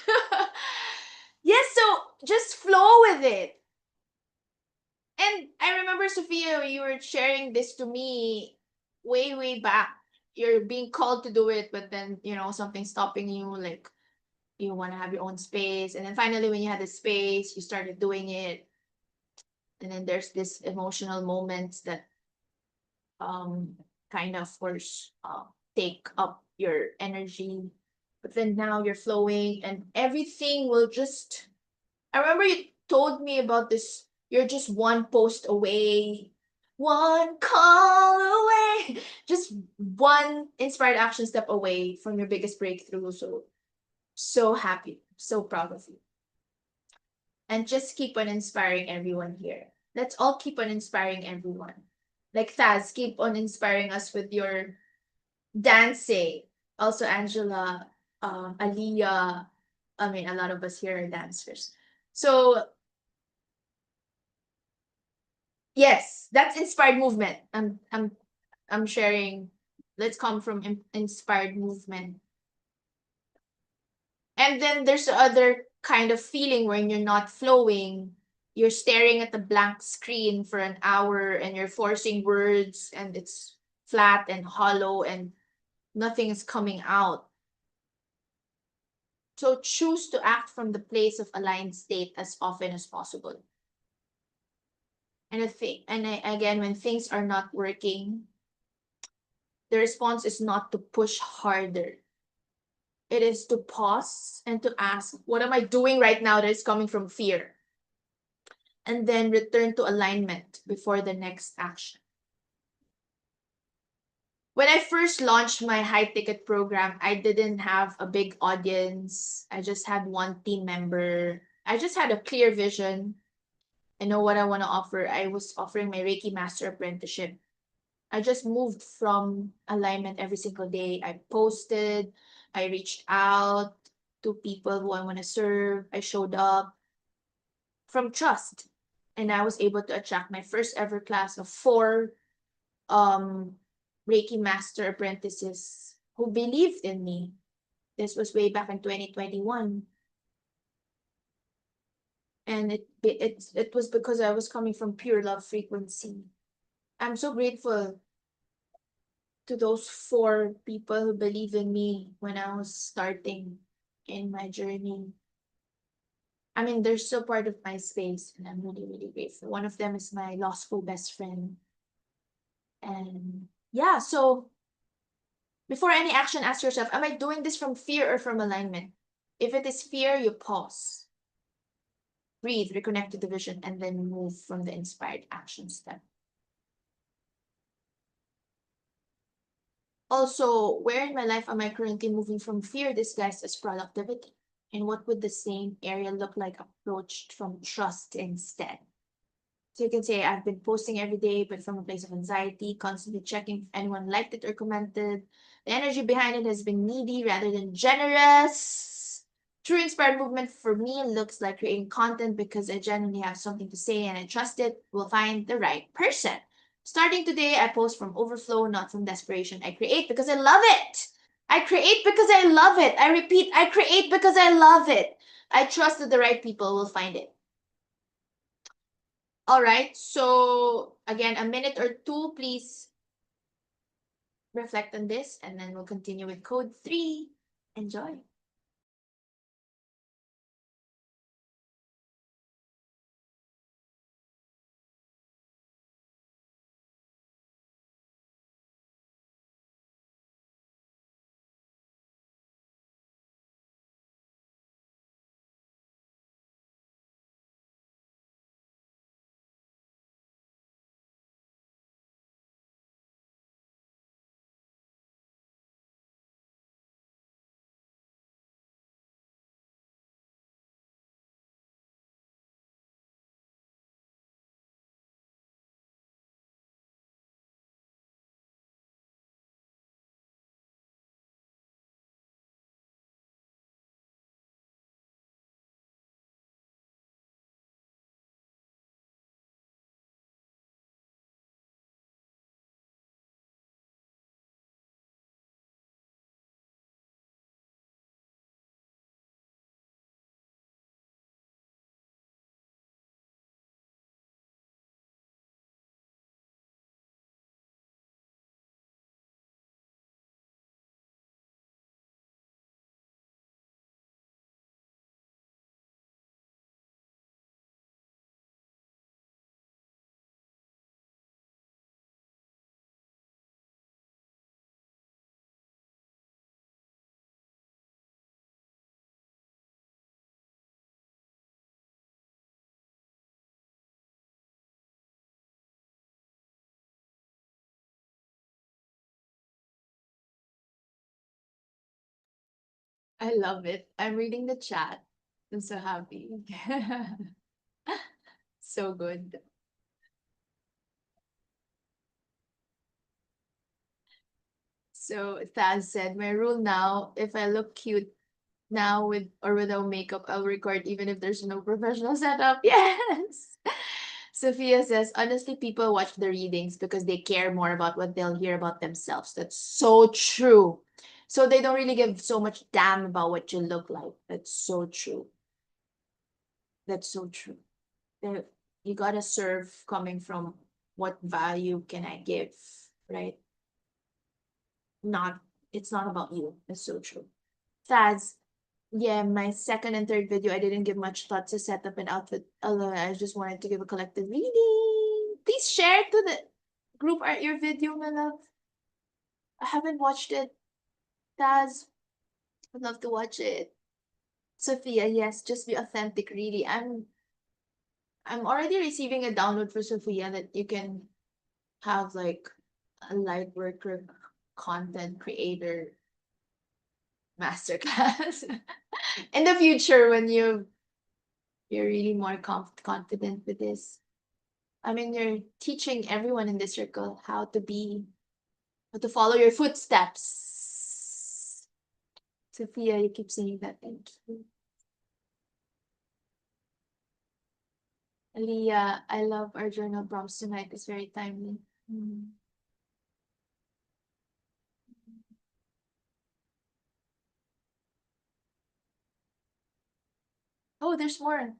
Yes, so just flow with it. And I remember, Sophia, you were sharing this to me way back. You're being called to do it, but then, something's stopping you, like you want to have your own space. And then finally, when you had the space, you started doing it. And then there's this emotional moments that kind of, course, take up your energy. But then now you're flowing and everything will just. I remember you told me about this. You're just one post away, one call away, just one inspired action step away from your biggest breakthrough. So happy, so proud of you. And just keep on inspiring everyone here. Let's all keep on inspiring everyone. Like Thaz, keep on inspiring us with your dancing. Also, Angela, Aliyah. I mean, a lot of us here are dancers. So yes, that's inspired movement. I'm sharing. Let's come from inspired movement. And then there's the other kind of feeling when you're not flowing. You're staring at the blank screen for an hour and you're forcing words and it's flat and hollow and nothing is coming out. So choose to act from the place of aligned state as often as possible. And again, when things are not working, the response is not to push harder. It is to pause and to ask, what am I doing right now that is coming from fear? And then return to alignment before the next action. When I first launched my high ticket program, I didn't have a big audience. I just had one team member. I just had a clear vision. I know what I want to offer. I was offering my Reiki Master Apprenticeship. I just moved from alignment every single day. I posted, I reached out to people who I want to serve. I showed up from trust. And I was able to attract my first ever class of 4 Reiki Master apprentices who believed in me. This was way back in 2021. And it was because I was coming from pure love frequency. I'm so grateful to those 4 people who believe in me when I was starting in my journey. I mean, they're still part of my space, and I'm really grateful. One of them is my law school best friend. And yeah, so before any action, ask yourself, am I doing this from fear or from alignment? If it is fear, you pause, breathe, reconnect to the vision, and then move from the inspired action step. Also, where in my life am I currently moving from fear disguised as productivity? And what would the same area look like approached from trust instead? So you can say, I've been posting every day, but from a place of anxiety, constantly checking if anyone liked it or commented. The energy behind it has been needy rather than generous. True inspired movement for me looks like creating content because I genuinely have something to say and I trust it will find the right person. Starting today, I post from overflow, not from desperation. I create because I love it. I create because I love it. I repeat, I create because I love it. I trust that the right people will find it. All right, so again, a minute or two, please reflect on this, and then we'll continue with code 3. Enjoy. I love it. I'm reading the chat. I'm so happy. So good. So Thaz said, my rule now, if I look cute now with or without makeup, I'll record even if there's no professional setup. Yes. Sophia says, honestly, people watch the readings because they care more about what they'll hear about themselves. That's so true. So they don't really give so much damn about what you look like. That's so true. That's so true. There- You gotta serve coming from what value can I give, right? Not, it's not about you. That's so true. Thaz, yeah, my second and third video, I didn't give much thought to set up an outfit alone. I just wanted to give a collective reading. Please share to the group art your video, my love. I haven't watched it. Taz, I'd love to watch it. Sophia, yes, just be authentic, really. I'm already receiving a download for Sophia that you can have like a light worker content creator masterclass in the future when you're really more confident with this. I mean, you're teaching everyone in this circle how to follow your footsteps. Sophia, you keep saying that. Thank you. Leah, I love our journal prompts tonight. It's very timely. Mm. Oh, there's more.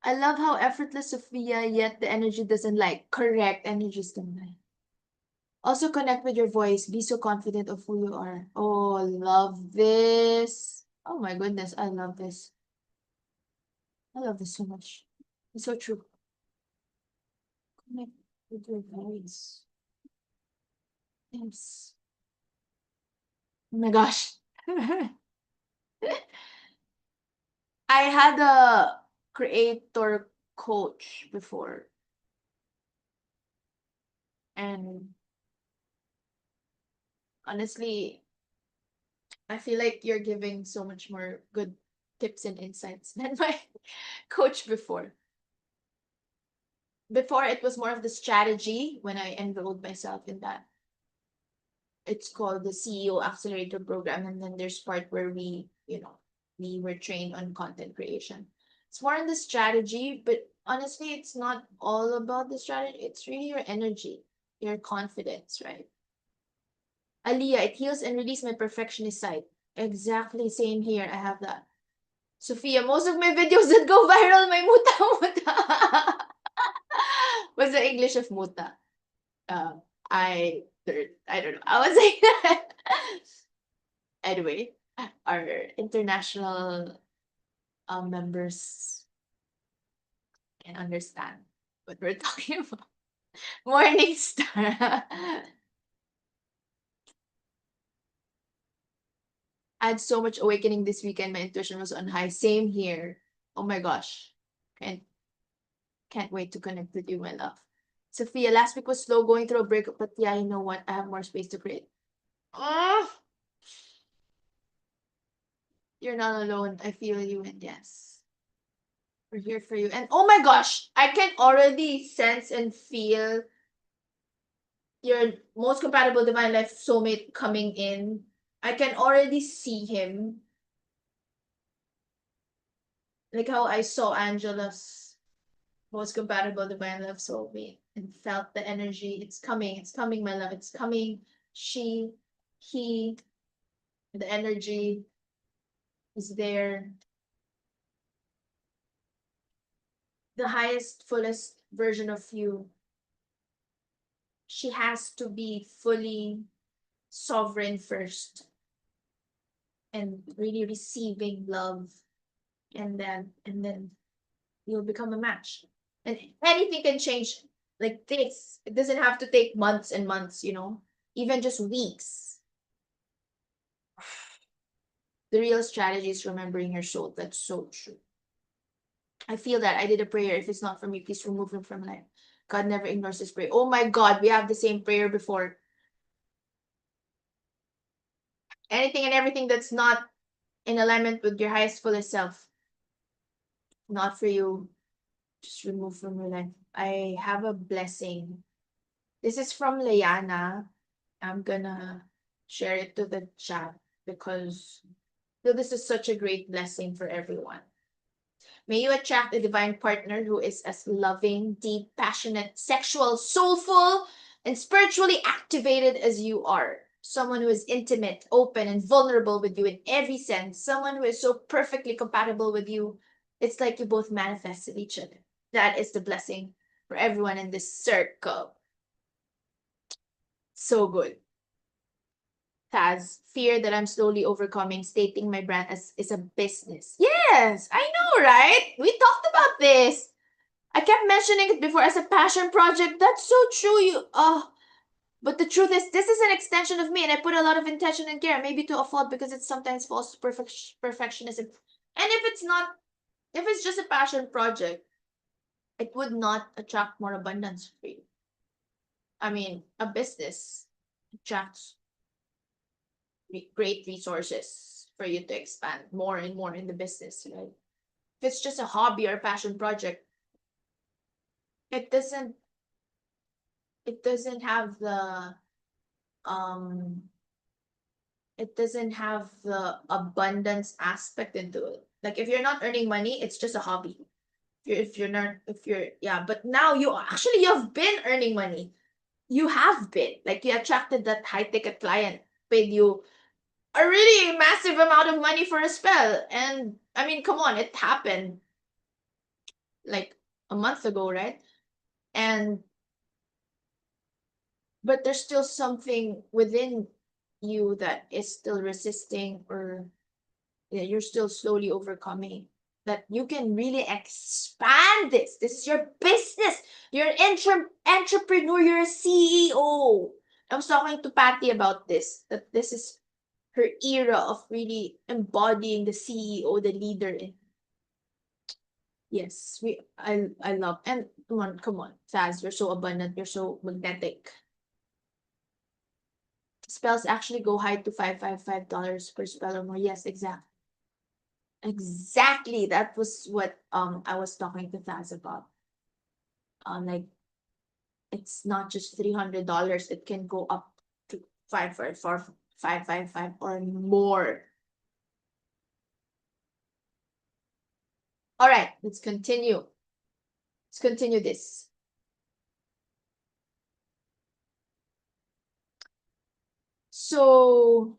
I love how effortless Sophia, yet the energy doesn't like. Correct. Energies don't lie. Also connect with your voice. Be so confident of who you are. Oh, love this. Oh my goodness, I love this. I love this so much. It's so true. Connect with your voice. Yes. Oh my gosh. I had a creator coach before, and honestly, I feel like you're giving so much more good tips and insights than my coach before. Before, it was more of the strategy when I enrolled myself in that. It's called the CEO Accelerator Program, and then there's part where we were trained on content creation. It's more on the strategy, but honestly, it's not all about the strategy. It's really your energy, your confidence, right? Aliyah, it heals and releases my perfectionist side. Exactly, same here. I have that. Sophia, most of my videos that go viral, my muta muta. What's the English of muta? Uh, I don't know. I was like, anyway, our international members can understand what we're talking about. Morning star. I had so much awakening this weekend. My intuition was on high. Same here. Oh my gosh. Can't can't wait to connect with you, my love. Sophia, last week was slow going through a breakup, but yeah, you know what? I have more space to create. Oh, you're not alone. I feel you, and yes, we're here for you. And oh my gosh, I can already sense and feel your most compatible divine life soulmate coming in. I can already see him, like how I saw Angela's most compatible divine love soulmate and felt the energy. It's coming, my love, it's coming. She, he, the energy is there. The highest, fullest version of you, she has to be fully sovereign first and really receiving love, and then you'll become a match. And anything can change like this. It doesn't have to take months and months, even just weeks. The real strategy is remembering your soul. That's so true. I feel that I did a prayer. If it's not for me, please remove him from life. God never ignores this prayer. Oh my God, we have the same prayer before. Anything and everything that's not in alignment with your highest, fullest self. Not for you. Just remove from your life. I have a blessing. This is from Leanna. I'm gonna share it to the chat because this is such a great blessing for everyone. May you attract a divine partner who is as loving, deep, passionate, sexual, soulful, and spiritually activated as you are. Someone who is intimate, open, and vulnerable with you in every sense. Someone who is so perfectly compatible with you. It's like you both manifested each other. That is the blessing for everyone in this circle. So good. Taz, fear that I'm slowly overcoming, stating my brand as is a business. Yes, I know, right? We talked about this. I kept mentioning it before as a passion project. That's so true. But the truth is, this is an extension of me, and I put a lot of intention and care, maybe to a fault because it sometimes falls to perfectionism. And if it's just a passion project, it would not attract more abundance for you. I mean, a business attracts great resources for you to expand more and more in the business, right? If it's just a hobby or a passion project, it doesn't it doesn't have the um it doesn't have the abundance aspect into it. Like if you're not earning money, it's just a hobby. If you're not if you're yeah, but now you've been earning money. You have been. Like you attracted that high ticket client, paid you a really massive amount of money for a spell. And I mean, come on, it happened like a month ago, right? And but there's still something within you that is still resisting, or you're still slowly overcoming, that you can really expand this is your business, you're an entrepreneur, you're a CEO. I was talking to Patty about this, that this is her era of really embodying the CEO, the leader in. Yes, I love. And come on, Saz, you're so abundant, you're so magnetic. Spells actually go high to $555 per spell or more. Yes, exactly. Exactly. That was what I was talking to Thaz about. Like it's not just $300, it can go up to 555 or more. All right, let's continue. Let's continue this. So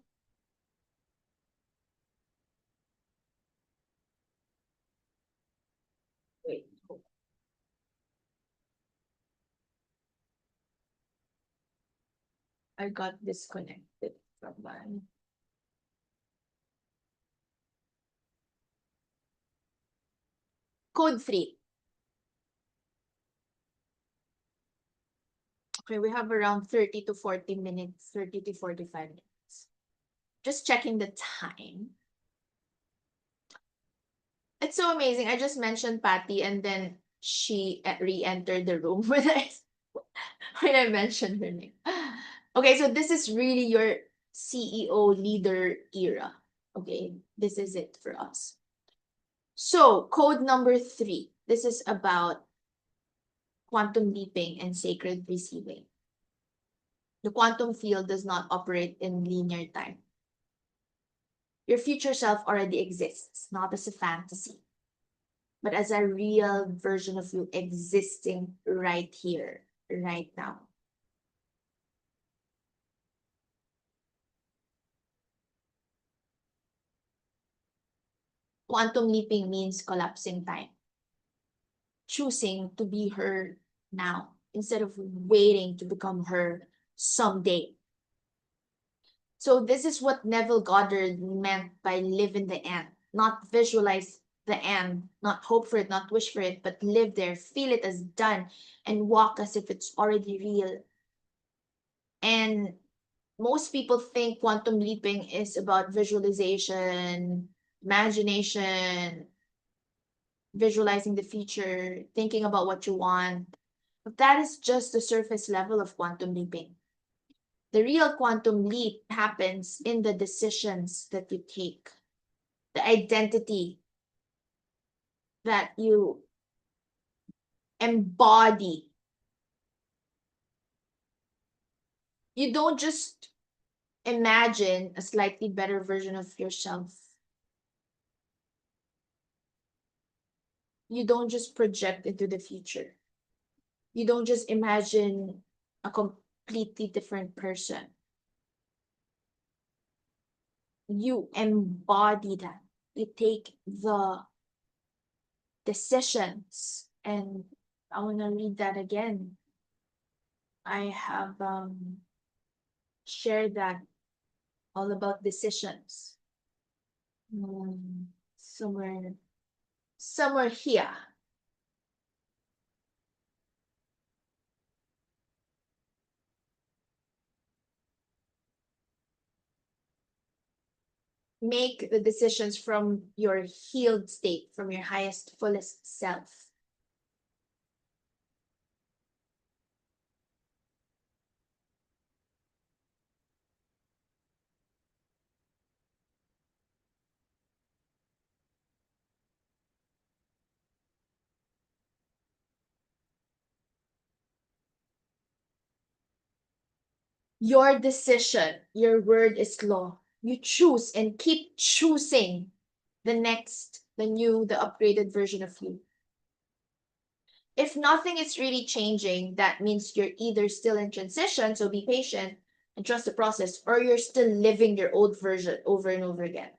wait, I got disconnected from my code 3. Okay, we have around 30 to 40 minutes, 30 to 45 minutes. Just checking the time. It's so amazing. I just mentioned Patty and then she re-entered the room when I mentioned her name. Okay, so this is really your CEO leader era. Okay, this is it for us. So, code number 3. This is about quantum leaping and sacred receiving. The quantum field does not operate in linear time. Your future self already exists, not as a fantasy, but as a real version of you existing right here, right now. Quantum leaping means collapsing time, choosing to be her now instead of waiting to become her someday. So this is what Neville Goddard meant by live in the end, not visualize the end, not hope for it, not wish for it, but live there, feel it as done, and walk as if it's already real. And most people think quantum leaping is about visualization, imagination, visualizing the future, thinking about what you want. But that is just the surface level of quantum leaping. The real quantum leap happens in the decisions that you take. the identity that you embody. You don't just imagine a slightly better version of yourself. You don't just project into the future. You don't just imagine a completely different person. You embody that. You take the decisions. And I want to read that again. I have shared that all about decisions. Somewhere here. Make the decisions from your healed state, from your highest, fullest self. Your decision, your word is law. You choose and keep choosing the next, the new, the upgraded version of you. If nothing is really changing, that means you're either still in transition, so be patient and trust the process, or you're still living your old version over and over again.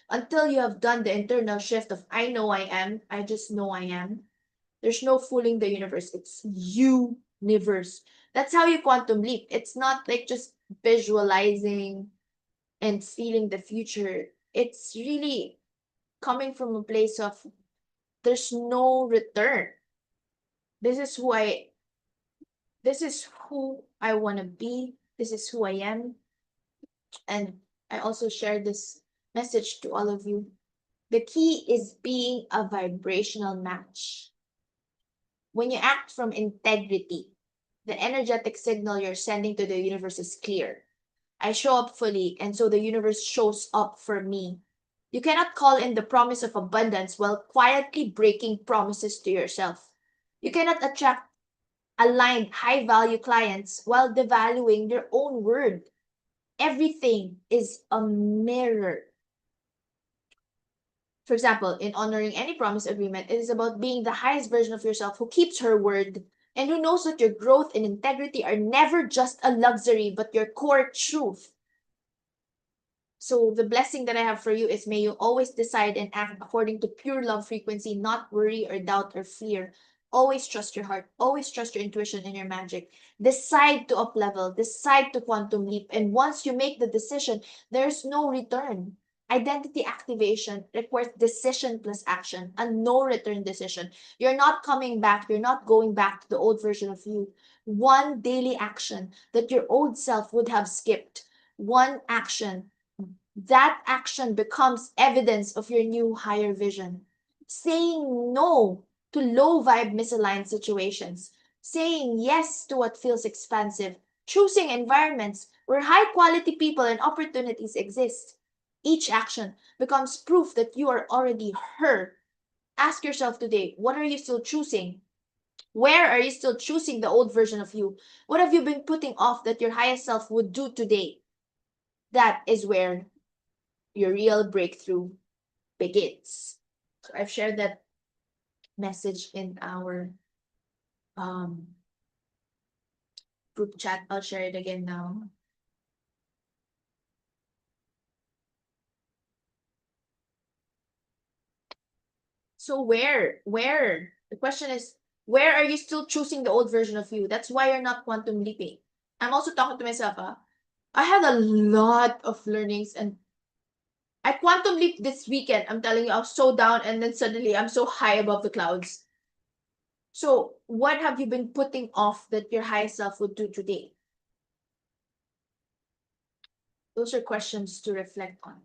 Until you have done the internal shift of I know I am, I just know I am. There's no fooling the universe. It's universe. That's how you quantum leap. It's not like just visualizing and feeling the future. It's really coming from a place of there's no return. This is who I this is who I want to be. This is who I am. And I also share this message to all of you. The key is being a vibrational match. When you act from integrity, the energetic signal you're sending to the universe is clear. I show up fully, and so the universe shows up for me. You cannot call in the promise of abundance while quietly breaking promises to yourself. You cannot attract aligned, high value clients while devaluing your own word. Everything is a mirror. For example, in honoring any promise agreement, it is about being the highest version of yourself who keeps her word and who knows that your growth and integrity are never just a luxury, but your core truth. So the blessing that I have for you is may you always decide and act according to pure love frequency, not worry or doubt or fear. Always trust your heart. Always trust your intuition and your magic. Decide to up level. Decide to quantum leap. And once you make the decision, there's no return. Identity activation requires decision plus action, a no return decision. You're not coming back. You're not going back to the old version of you. One daily action that your old self would have skipped. One action that action becomes evidence of your new higher vision. Saying no to low vibe misaligned situations, saying yes to what feels expansive, choosing environments where high quality people and opportunities exist. Each action becomes proof that you are already her. Ask yourself today, what are you still choosing? Where are you still choosing the old version of you? What have you been putting off that your highest self would do today? That is where your real breakthrough begins. So I've shared that message in our um, group chat. I'll share it again now. So where? The question is, where are you still choosing the old version of you? That's why you're not quantum leaping. I'm also talking to myself. I had a lot of learnings and I quantum leap this weekend. I'm telling you, I was so down and then suddenly I'm so high above the clouds. So what have you been putting off that your higher self would do today? Those are questions to reflect on.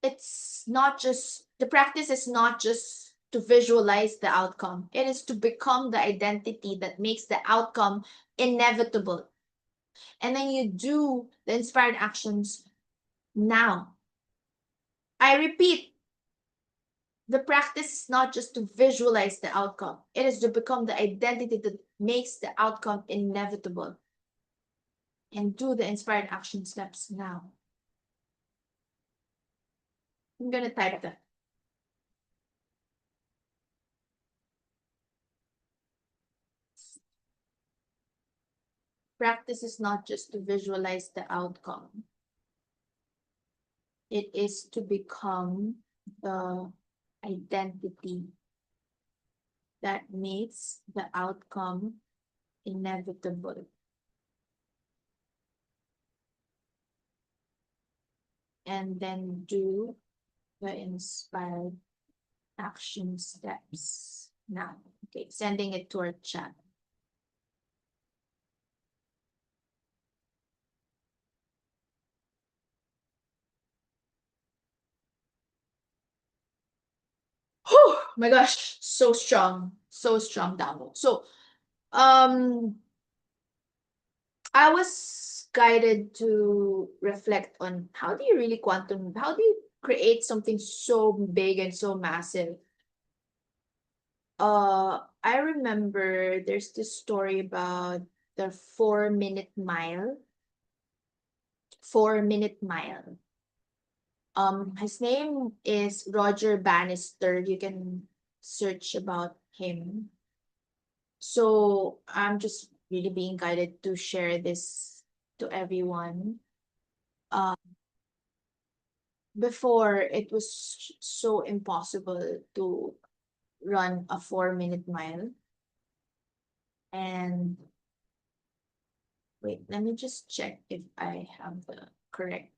It's not just, the practice is not just to visualize the outcome. It is to become the identity that makes the outcome inevitable. And then you do the inspired actions now. I repeat, the practice is not just to visualize the outcome, it is to become the identity that makes the outcome inevitable. And do the inspired action steps now. I'm going to type that. Practice is not just to visualize the outcome, it is to become the identity that makes the outcome inevitable. And then do the inspired action steps now. Okay, sending it to our chat. Oh my gosh, so strong download. So I was guided to reflect on how do you create something so big and so massive. I remember there's this story about the 4 minute mile. 4 minute mile. His name is Roger Bannister. You can search about him. So I'm just really being guided to share this to everyone. Uh, Before it was so impossible to run a 4 minute mile. And wait, let me just check if I have the correct.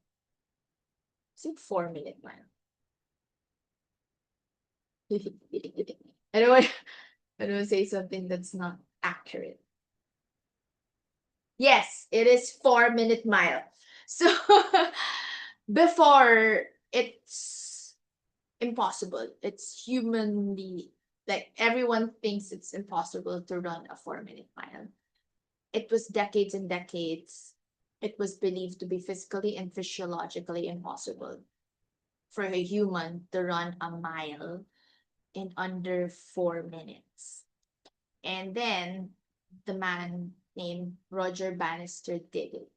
Is it 4 minute mile? I don't want I don't want to say something that's not accurate. Yes, it is 4 minute mile. So before it's impossible. It's humanly, like everyone thinks it's impossible to run a 4 minute mile. It was decades and decades. It was believed to be physically and physiologically impossible for a human to run a mile in under 4 minutes. And then the man named Roger Bannister did it.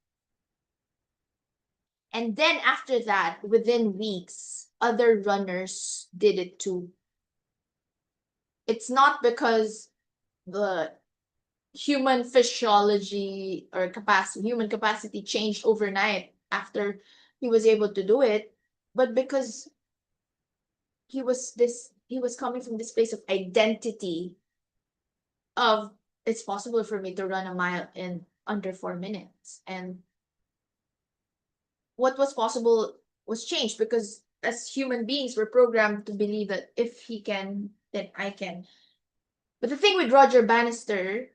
And then after that, within weeks, other runners did it too. It's not because the human physiology or human capacity changed overnight after he was able to do it, but because he was coming from this place of identity of it's possible for me to run a mile in under 4 minutes. And what was possible was changed because as human beings we're programmed to believe that if he can, then I can. But the thing with Roger Bannister,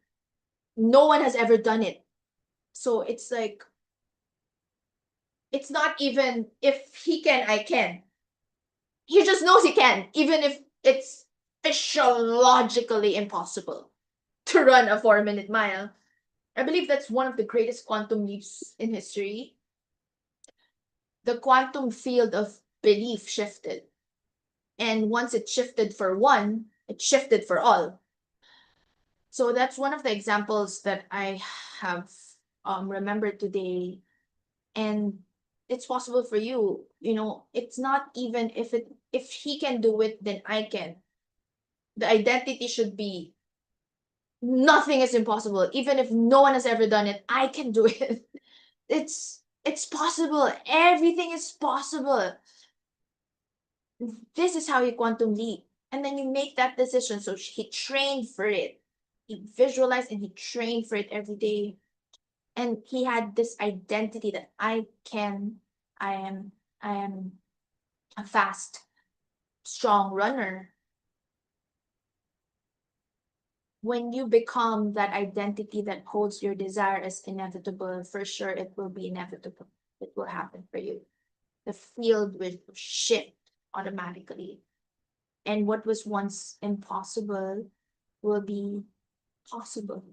no one has ever done it. So it's like, it's not even if he can, I can. He just knows he can, even if it's physiologically impossible to run a 4 minute mile. I believe that's one of the greatest quantum leaps in history. The quantum field of belief shifted. And once it shifted for one, it shifted for all. So that's one of the examples that I have remembered today. And it's possible for you. It's not even if he can do it, then I can. The identity should be nothing is impossible. Even if no one has ever done it, I can do it. It's possible. Everything is possible. This is how you quantum leap. And then you make that decision. So he trained for it. He visualized and he trained for it every day. And he had this identity that I am a fast, strong runner. When you become that identity that holds your desire as inevitable, for sure it will be inevitable. It will happen for you. The field will shift automatically. And what was once impossible will be possible.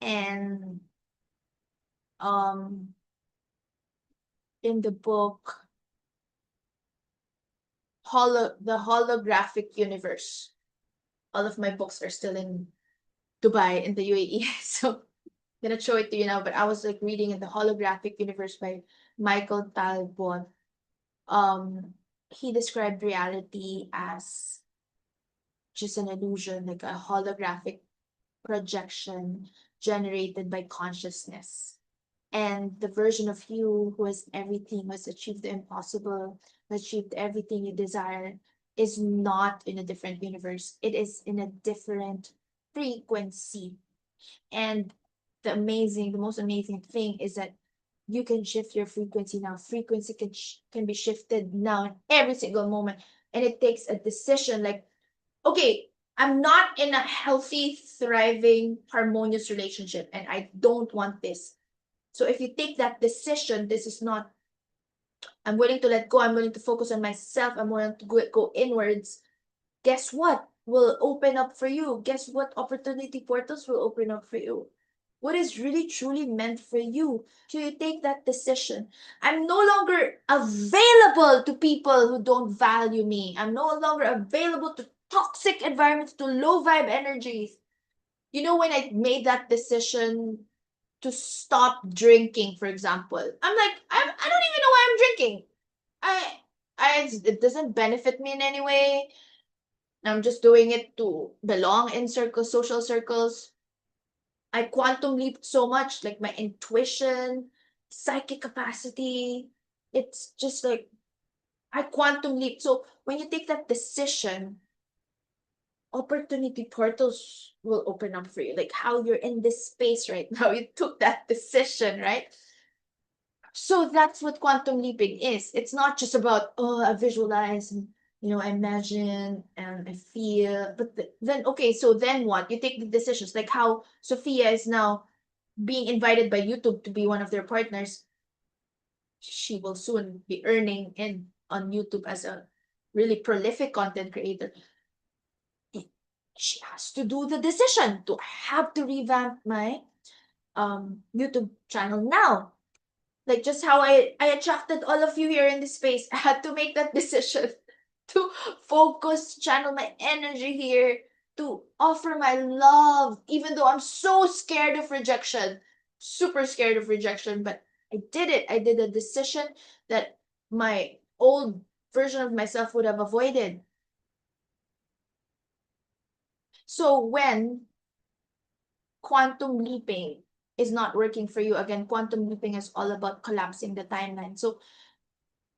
And in the book the holographic universe. All of my books are still in Dubai in the UAE. So I'm gonna show it to you now. But I was like reading in the holographic universe by Michael Talbot. He described reality as just an illusion, like a holographic projection generated by consciousness. And the version of you who has everything, who has achieved the impossible, who has achieved everything you desire, is not in a different universe. It is in a different frequency. And the most amazing thing is that you can shift your frequency now. Frequency can be shifted now in every single moment. And it takes a decision like, okay, I'm not in a healthy, thriving, harmonious relationship, and I don't want this. So if you take that decision, this is not, I'm willing to let go, I'm willing to focus on myself, I'm willing to go inwards. Guess what will open up for you? Guess what opportunity portals will open up for you? What is really truly meant for you? So you take that decision. I'm no longer available to people who don't value me. I'm no longer available to toxic environments, to low vibe energies. You know, when I made that decision to stop drinking, for example, I'm like, I don't even know why I'm drinking. I, it doesn't benefit me in any way. I'm just doing it to belong in circles, social circles. I quantum leaped so much, like my intuition, psychic capacity. It's just like I quantum leap. So when you take that decision, opportunity portals will open up for you. Like how you're in this space right now. You took that decision, right? So that's what quantum leaping is. It's not just about, oh, I visualize and, I imagine and I feel. But then, okay, so then what? You take the decisions, like how Sophia is now being invited by YouTube to be one of their partners. She will soon be earning in on YouTube as a really prolific content creator. She has to do the decision to have to revamp my YouTube channel now. Like just how I attracted all of you here in this space. I had to make that decision to focus, channel my energy here, to offer my love, even though I'm so scared of rejection, super scared of rejection. But I did it. I did a decision that my old version of myself would have avoided. So when quantum leaping is not working for you, again, quantum leaping is all about collapsing the timeline. So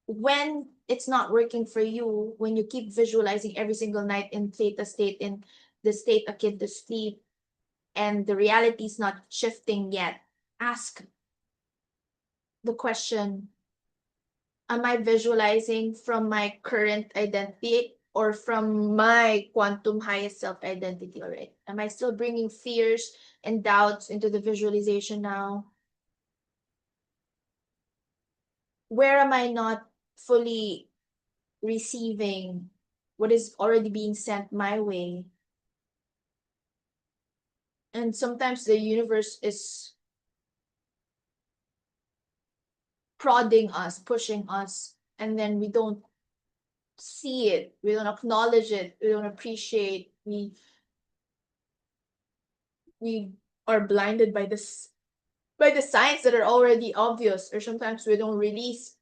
when it's not working for you, when you keep visualizing every single night in theta state, in the state akin to sleep, and the reality is not shifting yet, ask the question, am I visualizing from my current identity or from my quantum highest self identity already? Am I still bringing fears and doubts into the visualization now? Where am I not fully receiving what is already being sent my way? And sometimes the universe is prodding us, pushing us, and then we don't see it, we don't acknowledge it, we don't appreciate, we are blinded by this, by the signs that are already obvious, or sometimes we don't release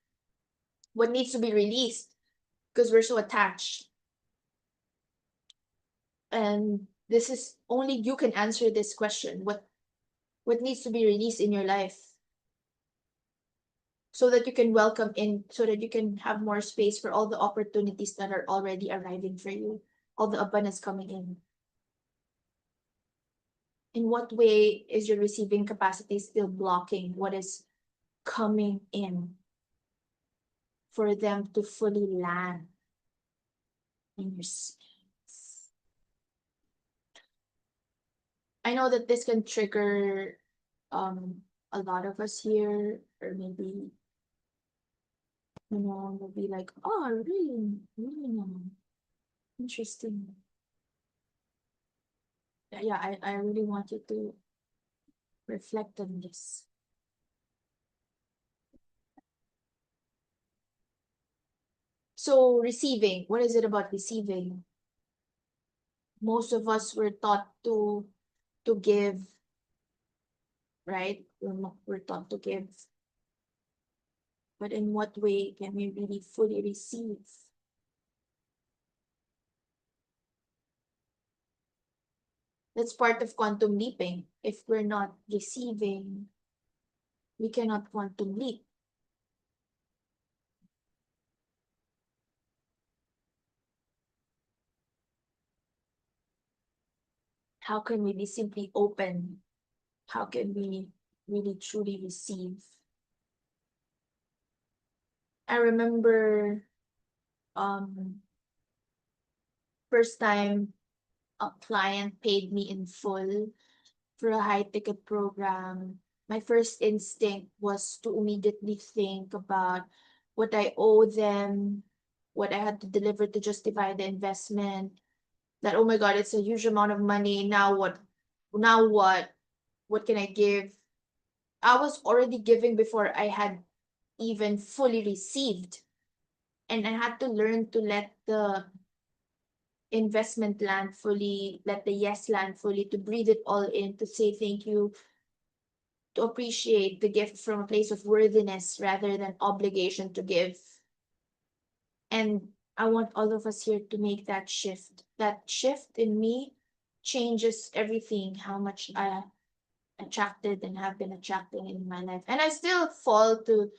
what needs to be released because we're so attached. And this is only you can answer this question, what needs to be released in your life, so that you can welcome in, so that you can have more space for all the opportunities that are already arriving for you, all the abundance coming in. In what way is your receiving capacity still blocking what is coming in for them to fully land in your space? I know that this can trigger a lot of us here, or maybe, maybe like, oh, really, really interesting. Yeah, I really want you to reflect on this. So receiving, what is it about receiving? Most of us were taught to give, right? We're taught to give. But in what way can we really fully receive? That's part of quantum leaping. If we're not receiving, we cannot quantum leap. How can we be simply open? How can we really truly receive? I remember first time a client paid me in full for a high ticket program. My first instinct was to immediately think about what I owe them, what I had to deliver to justify the investment. That, oh my God, it's a huge amount of money. Now what? Now what? What can I give? I was already giving before I had even fully received. And I had to learn to let the investment land fully, let the yes land fully, to breathe it all in, to say thank you, to appreciate the gift from a place of worthiness rather than obligation to give. And I want all of us here to make that shift. That shift in me changes everything, how much I attracted and have been attracting in my life. And I still fall to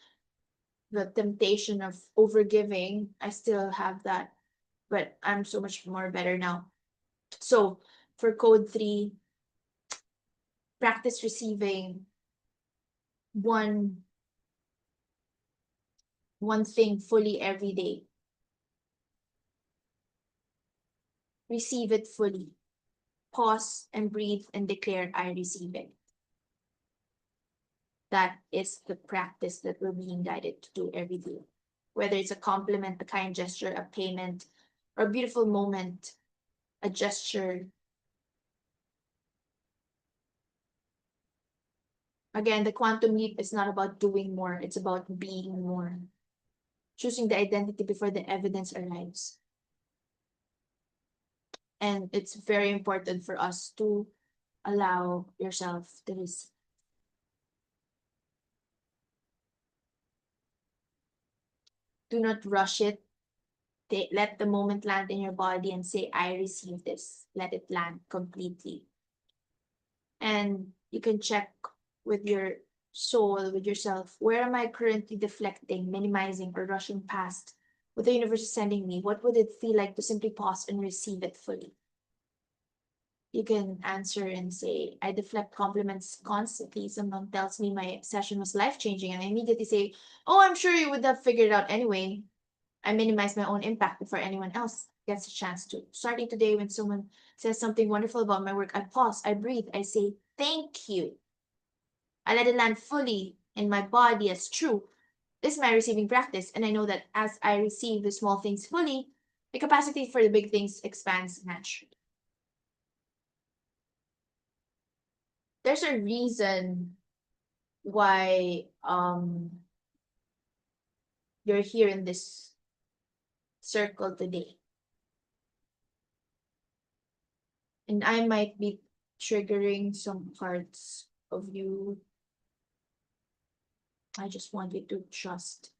the temptation of overgiving. I still have that, but I'm so much more better now. So for code 3, practice receiving one one thing fully every day. Receive it fully. Pause and breathe and declare, I receive it. That is the practice that we're being guided to do every day. Whether it's a compliment, a kind gesture, a payment, or a beautiful moment, a gesture. Again, the quantum leap is not about doing more, it's about being more. Choosing the identity before the evidence arrives. And it's very important for us to allow yourself to receive. Do not rush it. Let the moment land in your body and say, I receive this. Let it land completely. And you can check with your soul, with yourself, where am I currently deflecting, minimizing, or rushing past what the universe is sending me? What would it feel like to simply pause and receive it fully? You can answer and say, I deflect compliments constantly. Someone tells me my session was life-changing, and I immediately say, oh, I'm sure you would have figured it out anyway. I minimize my own impact before anyone else gets a chance to. Starting today, when someone says something wonderful about my work, I pause, I breathe, I say, thank you. I let it land fully in my body as true. This is my receiving practice, and I know that as I receive the small things fully, the capacity for the big things expands naturally. There's a reason why you're here in this circle today. And I might be triggering some parts of you. I just want you to trust.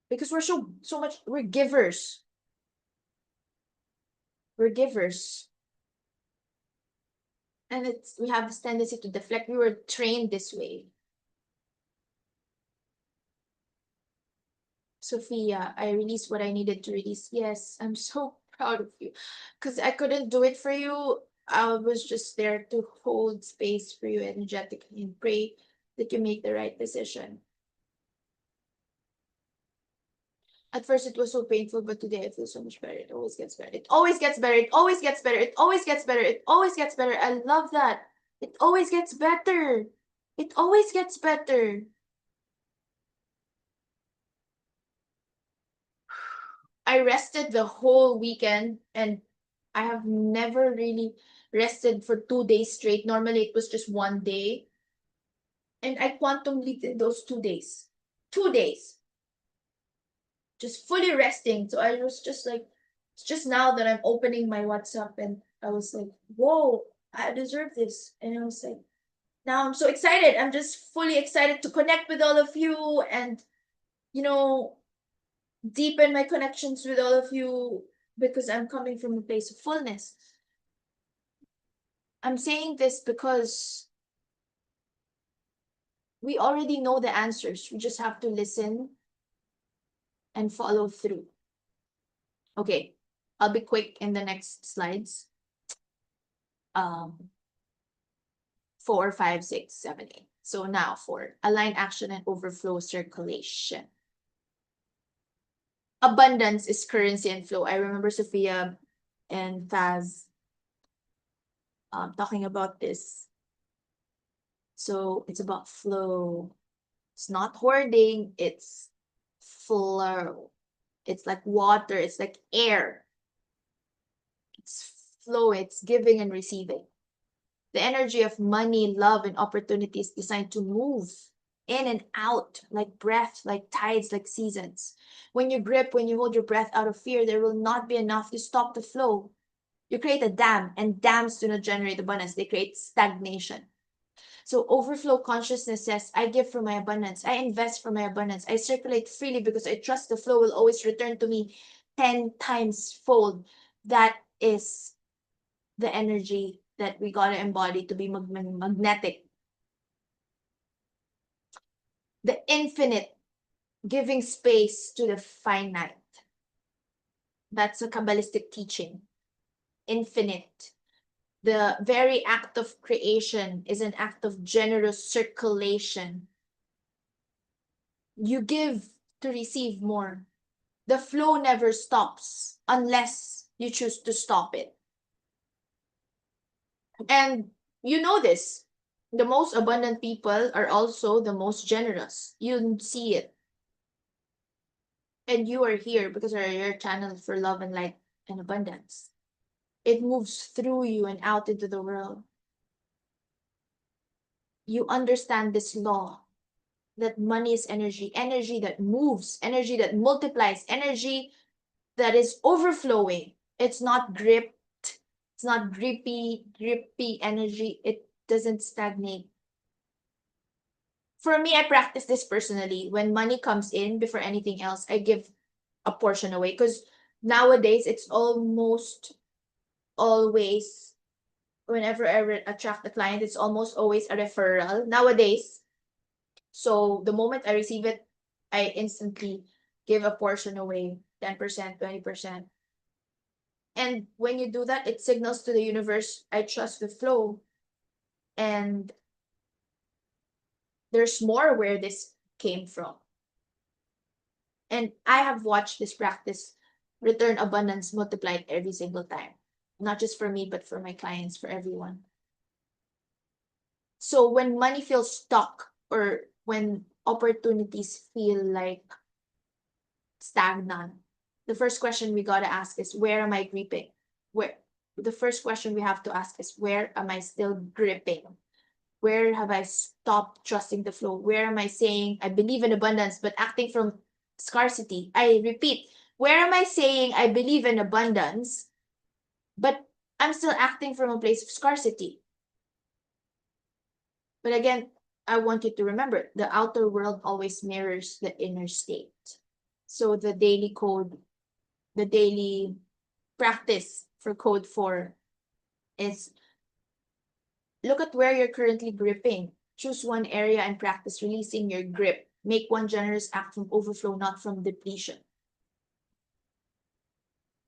Because we're so much, we're givers. We're givers. And we have this tendency to deflect. We were trained this way. Sophia, I released what I needed to release. Yes, I'm so proud of you. Because I couldn't do it for you. I was just there to hold space for you energetically and pray that you make the right decision. At first it was so painful, but today I feel so much better. It always gets better. It always gets better. It always gets better. It always gets better. It always gets better. I love that. It always gets better. It always gets better. I rested the whole weekend, and I have never really rested for 2 days straight. Normally it was just one day. And I quantum leaped in those 2 days. 2 days. just fully resting. So I was just like, it's just now that I'm opening my WhatsApp and I was like, whoa, I deserve this. And I was like, now I'm so excited. I'm just fully excited to connect with all of you and, you know, deepen my connections with all of you because I'm coming from a place of fullness. I'm saying this because we already know the answers. We just have to listen and follow through. Okay, I'll be quick in the next slides. 4, 5, 6, 7, 8. So now for align action and overflow circulation. Abundance is currency and flow. I remember Sophia and Faz talking about this. So it's about flow. It's not hoarding, it's flow. It's like water, it's like air. It's flow, it's giving and receiving. The energy of money, love, and opportunity is designed to move in and out like breath, like tides, like seasons. When you grip, when you hold your breath out of fear, there will not be enough to stop the flow. You create a dam, and dams do not generate abundance, they create stagnation. So overflow consciousness says, I give from my abundance, I invest from my abundance, I circulate freely because I trust the flow will always return to me 10 times fold. That is the energy that we gotta embody to be magnetic. The infinite, giving space to the finite. That's a Kabbalistic teaching. Infinite. The very act of creation is an act of generous circulation. You give to receive more. The flow never stops unless you choose to stop it. And you know this. The most abundant people are also the most generous. You see it. And you are here because you're a channel for love and light and abundance. It moves through you and out into the world. You understand this law that money is energy, energy that moves, energy that multiplies, energy that is overflowing. It's not gripped, it's not grippy energy. It doesn't stagnate. For me, I practice this personally. When money comes in, before anything else, I give a portion away because nowadays it's almost always, whenever I attract a client, it's almost always a referral nowadays. So the moment I receive it, I instantly give a portion away, 10%, 20%. And when you do that, it signals to the universe, I trust the flow. And there's more where this came from. And I have watched this practice return abundance multiplied every single time. Not just for me, but for my clients, for everyone. So when money feels stuck or when opportunities feel like stagnant, the first question we gotta ask is, where am I gripping? The first question we have to ask is, where am I still gripping? Where have I stopped trusting the flow? Where am I saying I believe in abundance but acting from scarcity? I repeat, where am I saying I believe in abundance but I'm still acting from a place of scarcity? But again, I want you to remember the outer world always mirrors the inner state. So the daily code, the daily practice for code 4 is look at where you're currently gripping. Choose one area and practice releasing your grip. Make one generous act from overflow, not from depletion.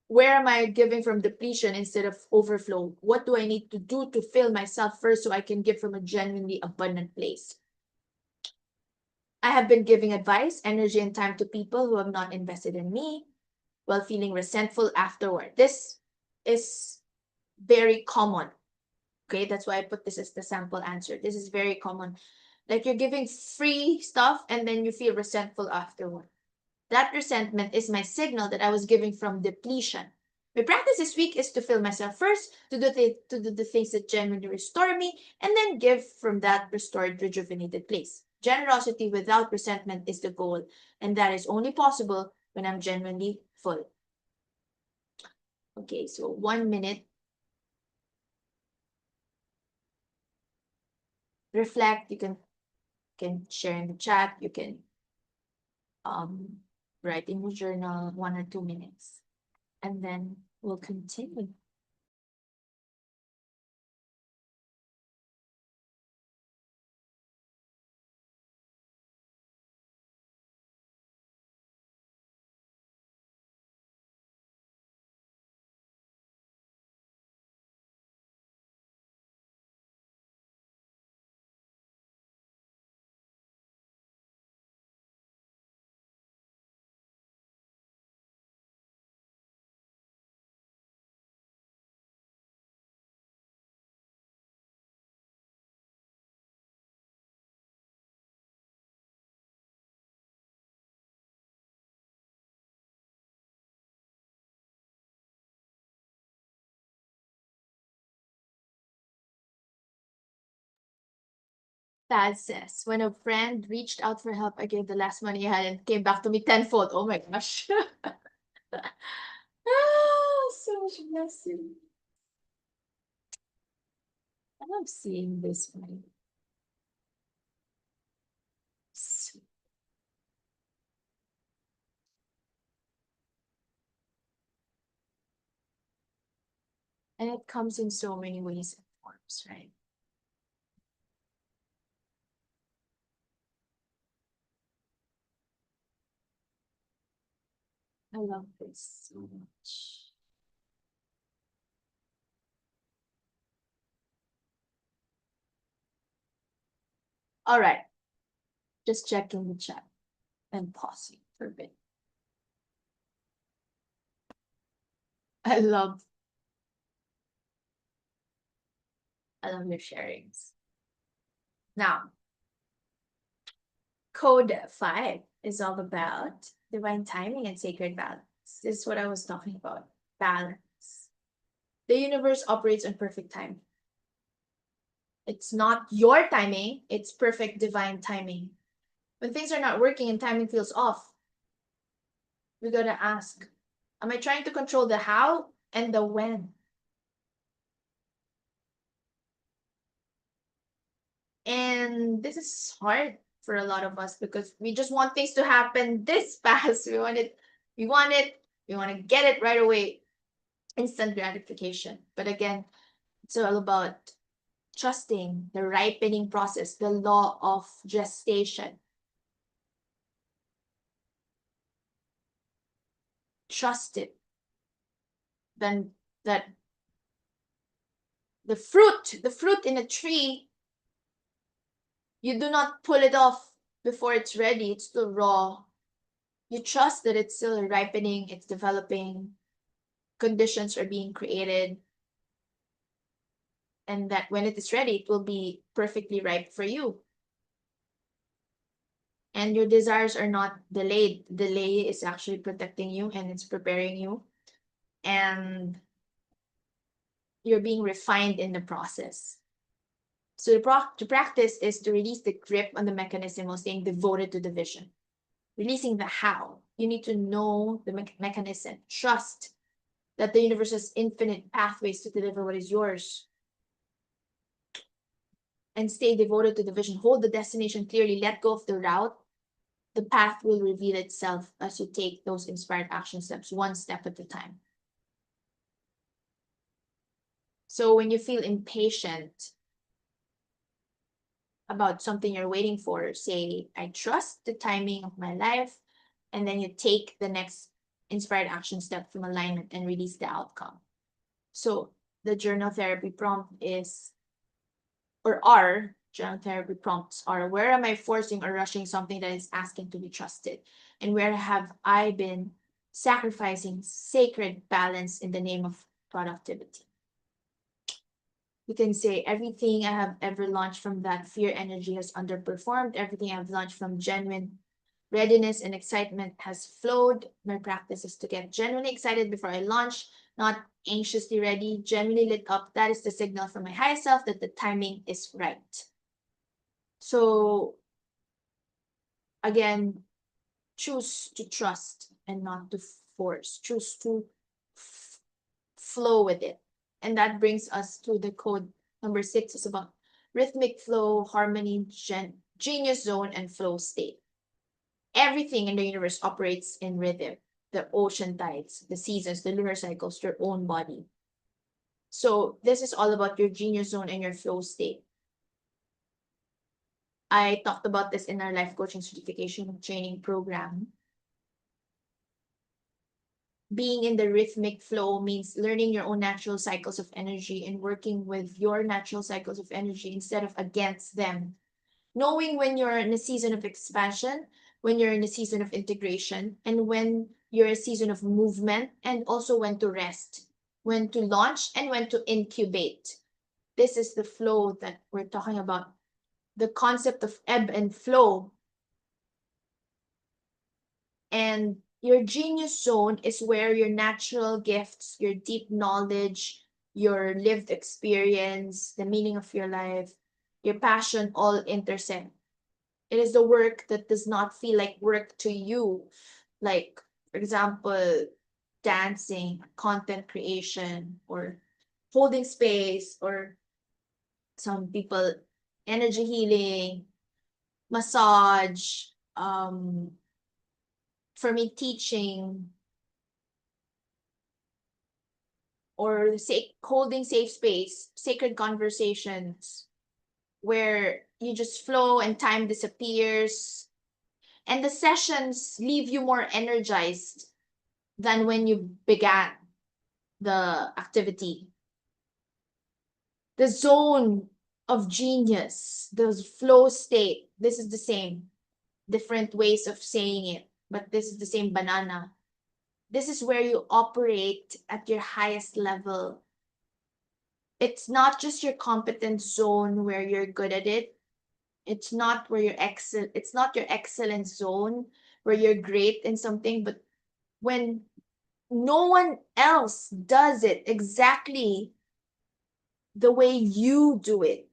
Where am I giving from depletion instead of overflow? What do I need to do to fill myself first so I can give from a genuinely abundant place? I have been giving advice, energy, and time to people who have not invested in me while feeling resentful afterward. This is very common. Okay, that's why I put this as the sample answer. This is very common. Like you're giving free stuff and then you feel resentful afterward. That resentment is my signal that I was giving from depletion. My practice this week is to fill myself first, to do the things that genuinely restore me, and then give from that restored, rejuvenated place. Generosity without resentment is the goal, and that is only possible when I'm genuinely full. Okay, so 1 minute. Reflect. You can share in the chat. You can write in your journal 1 or 2 minutes, and then we'll continue. Dad says, when a friend reached out for help, I gave the last money I had and came back to me tenfold. Oh my gosh. So much blessing. I love seeing this one. And it comes in so many ways and forms, right? I love this so much. All right. Just checking the chat and pausing for a bit. I love your sharings. Now, code 5 is all about divine timing and sacred balance. This is what I was talking about. Balance. The universe operates on perfect time. It's not your timing, it's perfect divine timing. When things are not working and timing feels off, we gotta ask, am I trying to control the how and the when? And this is hard for a lot of us because we just want things to happen this fast. We want to get it right away. Instant gratification. But again, it's all about trusting the ripening process, the law of gestation. Trust it. Then that the fruit in a tree, you do not pull it off before it's ready. It's still raw. You trust that it's still ripening, it's developing, conditions are being created, and that when it is ready, it will be perfectly ripe for you. And your desires are not delayed. Delay is actually protecting you and it's preparing you. And you're being refined in the process. So to practice is to release the grip on the mechanism while staying devoted to the vision. Releasing the how. You need to know the mechanism. Trust that the universe has infinite pathways to deliver what is yours. And stay devoted to the vision. Hold the destination clearly. Let go of the route. The path will reveal itself as you take those inspired action steps, one step at a time. So when you feel impatient about something you're waiting for, say, I trust the timing of my life, and then you take the next inspired action step from alignment and release the outcome. So the journal therapy prompt is, or our journal therapy prompts are, where am I forcing or rushing something that is asking to be trusted? And where have I been sacrificing sacred balance in the name of productivity? You can say, everything I have ever launched from that fear energy has underperformed. Everything I've launched from genuine readiness and excitement has flowed. My practice is to get genuinely excited before I launch, not anxiously ready, genuinely lit up. That is the signal from my higher self that the timing is right. So again, choose to trust and not to force. Choose to flow with it. And that brings us to the code number 6. It's about rhythmic flow, harmony, genius zone, and flow state. Everything in the universe operates in rhythm. The ocean tides, the seasons, the lunar cycles, your own body. So this is all about your genius zone and your flow state. I talked about this in our life coaching certification training program. Being in the rhythmic flow means learning your own natural cycles of energy and working with your natural cycles of energy instead of against them. Knowing when you're in a season of expansion, when you're in a season of integration, and when you're in a season of movement, and also when to rest, when to launch, and when to incubate. This is the flow that we're talking about. The concept of ebb and flow. And your genius zone is where your natural gifts, your deep knowledge, your lived experience, the meaning of your life, your passion all intersect. It is the work that does not feel like work to you. Like, for example, dancing, content creation, or holding space, or some people, energy healing, massage, for me, teaching, or holding safe space, sacred conversations, where you just flow and time disappears. And the sessions leave you more energized than when you began the activity. The zone of genius, the flow state, this is the same. Different ways of saying it, but this is the same banana. This is where you operate at your highest level. It's not just your competence zone where you're good at it. It's not where it's not your excellence zone where you're great in something, but when no one else does it exactly the way you do it,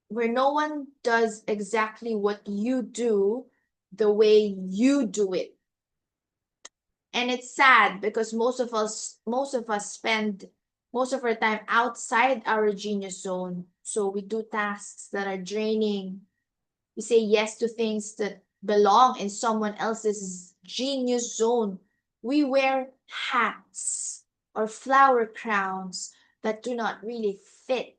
where no one does exactly what you do the way you do it. And it's sad because most of us spend most of our time outside our genius zone. So we do tasks that are draining. We say yes to things that belong in someone else's genius zone. We wear hats or flower crowns that do not really fit.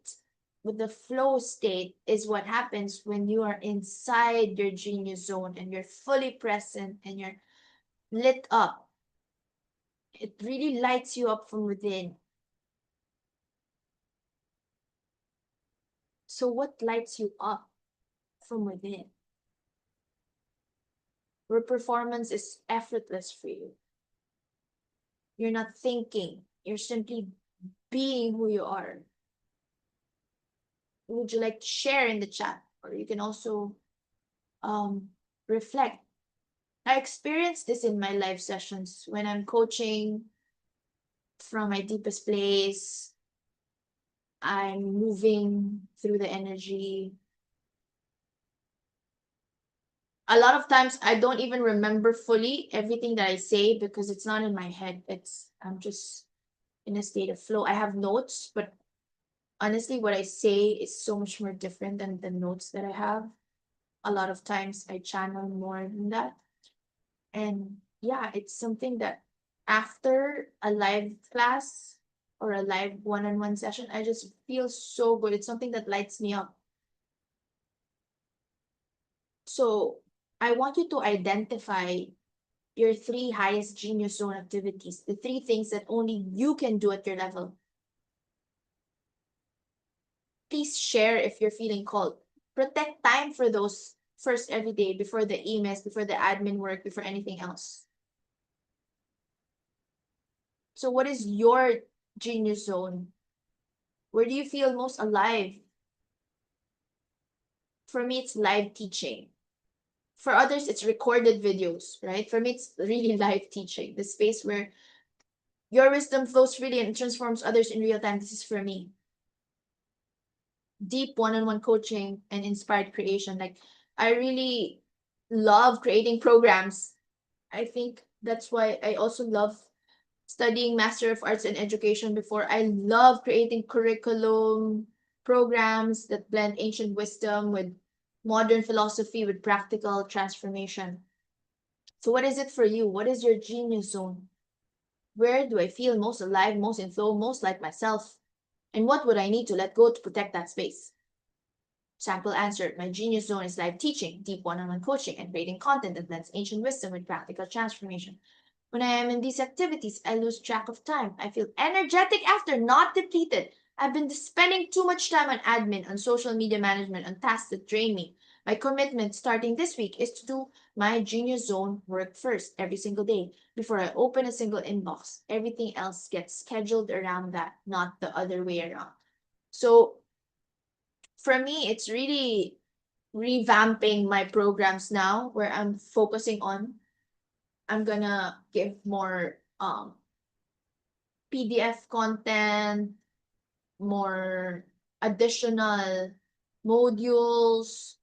But the flow state is what happens when you are inside your genius zone and you're fully present and you're lit up. It really lights you up from within. So what lights you up from within? Where performance is effortless for you. You're not thinking, you're simply being who you are. Would you like to share in the chat? Or you can also reflect. I experience this in my live sessions when I'm coaching from my deepest place. I'm moving through the energy. A lot of times I don't even remember fully everything that I say because it's not in my head. I'm just in a state of flow. I have notes, but honestly, what I say is so much more different than the notes that I have. A lot of times I channel more than that. And yeah, it's something that after a live class or a live one-on-one session, I just feel so good. It's something that lights me up. So I want you to identify your 3 highest genius zone activities, the 3 things that only you can do at your level. Please share if you're feeling called. Protect time for those first every day before the emails, before the admin work, before anything else. So what is your genius zone? Where do you feel most alive? For me, it's live teaching. For others, it's recorded videos, right? For me, it's really live teaching, the space where your wisdom flows freely and transforms others in real time. This is for me. Deep one-on-one coaching and inspired creation. Like, I really love creating programs. I think that's why I also love studying Master of Arts in Education before. I love creating curriculum programs that blend ancient wisdom with modern philosophy with practical transformation. So, what is it for you? What is your genius zone? Where do I feel most alive, most in flow, most like myself? And what would I need to let go to protect that space? Sample answer: my genius zone is live teaching, deep one-on-one coaching, and creating content that blends ancient wisdom with practical transformation. When I am in these activities, I lose track of time. I feel energetic after, not depleted. I've been spending too much time on admin, on social media management, on tasks that drain me. My commitment starting this week is to do my genius zone work first every single day before I open a single inbox. Everything else gets scheduled around that, not the other way around. So for me, it's really revamping my programs now where I'm focusing on I'm gonna give more PDF content, more additional modules.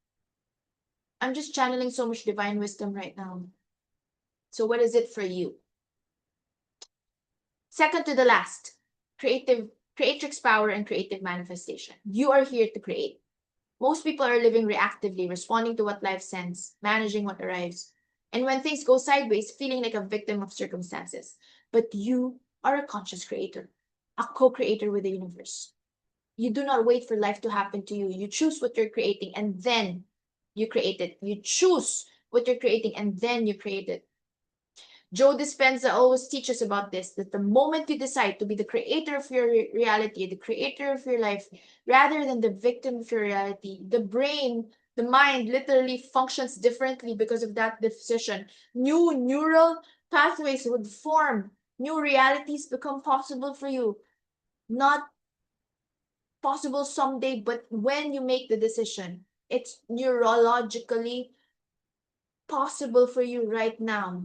I'm just channeling so much divine wisdom right now. So what is it for you? Second to the last, creatrix power and creative manifestation. You are here to create. Most people are living reactively, responding to what life sends, managing what arrives, and when things go sideways, feeling like a victim of circumstances. But you are a conscious creator, a co-creator with the universe. You do not wait for life to happen to you. You choose what you're creating and then you create it. You choose what you're creating and then you create it. Joe Dispenza always teaches about this, that the moment you decide to be the creator of your reality, the creator of your life, rather than the victim of your reality, the brain, the mind literally functions differently because of that decision. New neural pathways would form, new realities become possible for you. Not possible someday, but when you make the decision, it's neurologically possible for you right now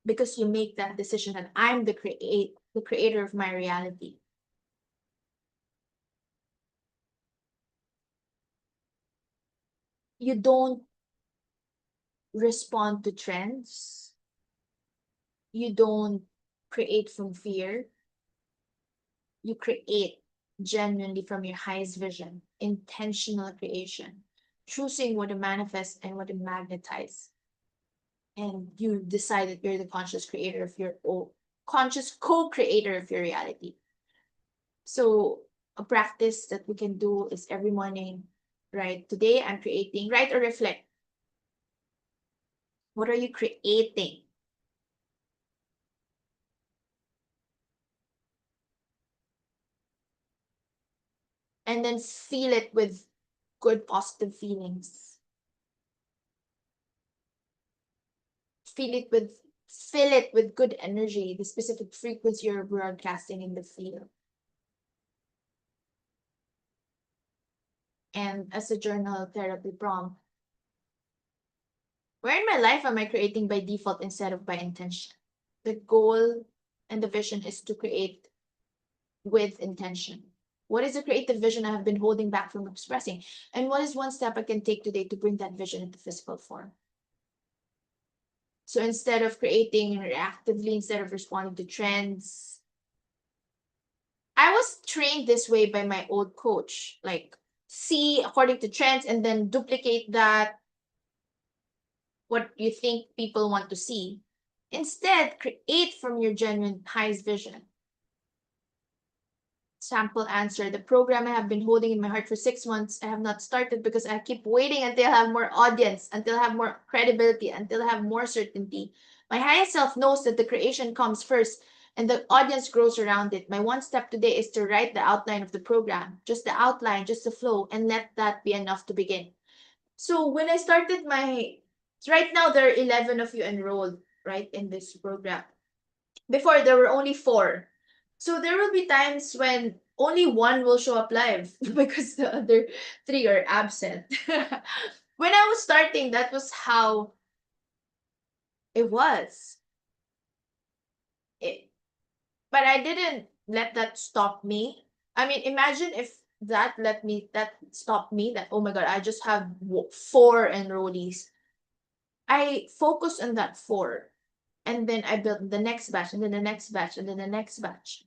because you make that decision that I'm the creator of my reality. You don't respond to trends. You don't create from fear. You create genuinely from your highest vision, intentional creation, choosing what to manifest and what to magnetize. And you decide that you're the conscious creator of your own, conscious co-creator of your reality. So a practice that we can do is every morning, right? Today I'm creating, write or reflect. What are you creating? And then feel it with good positive feelings. Feel it with Fill it with good energy, the specific frequency you're broadcasting in the field. And as a journal therapy prompt, where in my life am I creating by default instead of by intention? The goal and the vision is to create with intention. What is the creative vision I have been holding back from expressing? And what is one step I can take today to bring that vision into physical form? So instead of creating reactively, instead of responding to trends, I was trained this way by my old coach. Like, see according to trends and then duplicate that, what you think people want to see. Instead, create from your genuine highest vision. Sample answer: the program I have been holding in my heart for 6 months, I have not started because I keep waiting until I have more audience, until I have more credibility, until I have more certainty. My highest self knows that the creation comes first and the audience grows around it. My one step today is to write the outline of the program, just the outline, just the flow, and let that be enough to begin. So when I started right now there are 11 of you enrolled, right, in this program. Before there were only four. So there will be times when only one will show up live because the other three are absent. When I was starting, that was how it was. It, but I didn't let that stop me. I mean, imagine if that stopped me, that, oh my God, I just have four enrollees. I focus on that four. And then I built the next batch, and then the next batch, and then the next batch.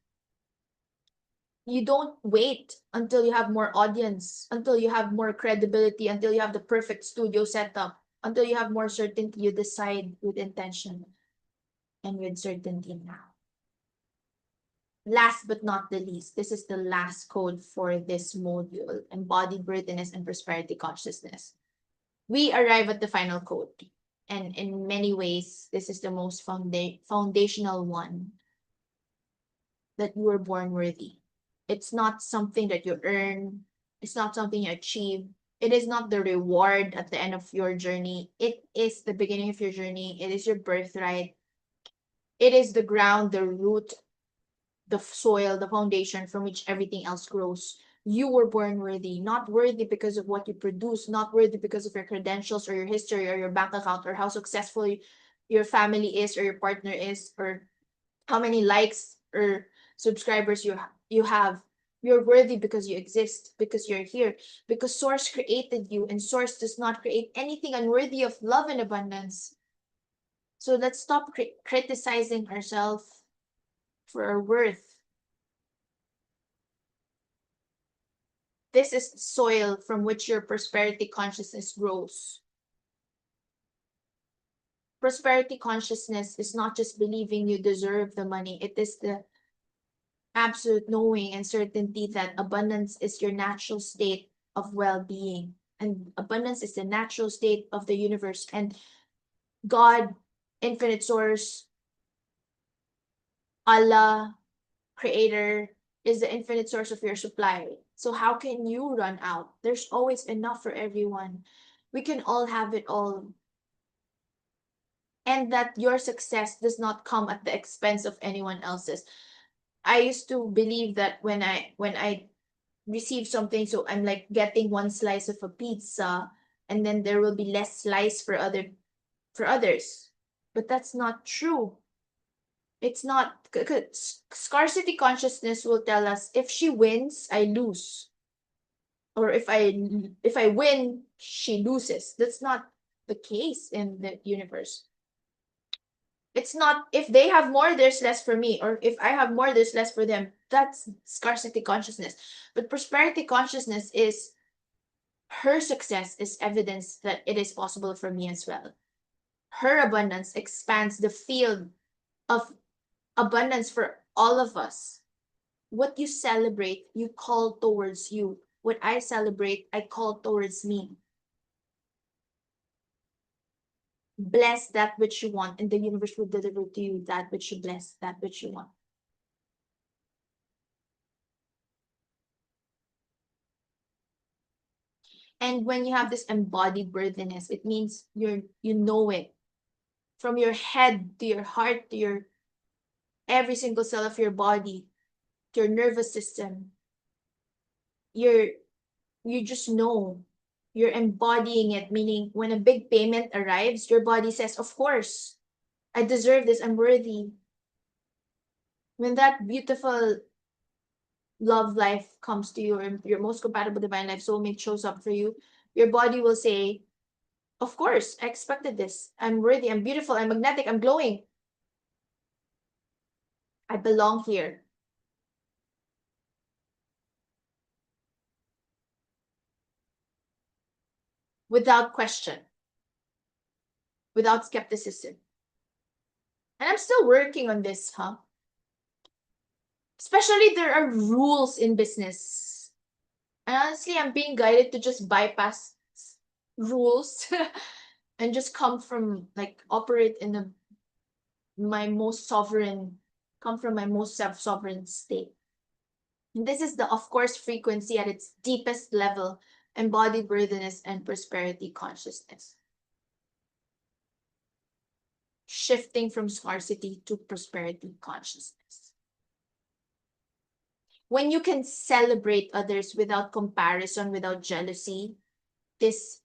You don't wait until you have more audience, until you have more credibility, until you have the perfect studio setup, until you have more certainty. You decide with intention and with certainty now. Last but not the least, this is the last code for this module: embodied worthiness and prosperity consciousness. We arrive at the final code. And in many ways, this is the most foundational one, that you were born worthy. It's not something that you earn. It's not something you achieve. It is not the reward at the end of your journey. It is the beginning of your journey. It is your birthright. It is the ground, the root, the soil, the foundation from which everything else grows. You were born worthy, not worthy because of what you produce, not worthy because of your credentials or your history or your bank account or how successful your family is or your partner is or how many likes or subscribers you have. You're worthy because you exist, because you're here, because Source created you, and Source does not create anything unworthy of love and abundance. So let's stop criticizing ourselves for our worth. This is the soil from which your prosperity consciousness grows. Prosperity consciousness is not just believing you deserve the money. It is the absolute knowing and certainty that abundance is your natural state of well-being. And abundance is the natural state of the universe. And God, infinite source, Allah, creator, is the infinite source of your supply. So how can you run out? There's always enough for everyone. We can all have it all. And that your success does not come at the expense of anyone else's. I used to believe that when I receive something, so I'm like getting one slice of a pizza, and then there will be less slice for others. But that's not true. It's not. Scarcity consciousness will tell us, if she wins, I lose, or if I win, she loses. That's not the case in the universe. It's not, if they have more, there's less for me, or if I have more, there's less for them. That's scarcity consciousness. But prosperity consciousness is, her success is evidence that it is possible for me as well. Her abundance expands the field of abundance for all of us. What you celebrate, you call towards you. What I celebrate, I call towards me. Bless that which you want, and the universe will deliver to you that which you bless, that which you want. And when you have this embodied worthiness, it means you know it. From your head to your heart to your every single cell of your body, to your nervous system. You just know. You're embodying it, meaning when a big payment arrives, your body says, of course, I deserve this, I'm worthy. When that beautiful love life comes to you, or your most compatible divine life soulmate shows up for you, your body will say, of course, I expected this. I'm worthy, I'm beautiful, I'm magnetic, I'm glowing. I belong here. Without question, without skepticism. And I'm still working on this, huh? Especially there are rules in business. And honestly, I'm being guided to just bypass rules and just come from, like, operate in my most sovereign, come from my most self-sovereign state. And this is the, of course, frequency at its deepest level, embodied worthiness and prosperity consciousness. Shifting from scarcity to prosperity consciousness. When you can celebrate others without comparison, without jealousy, this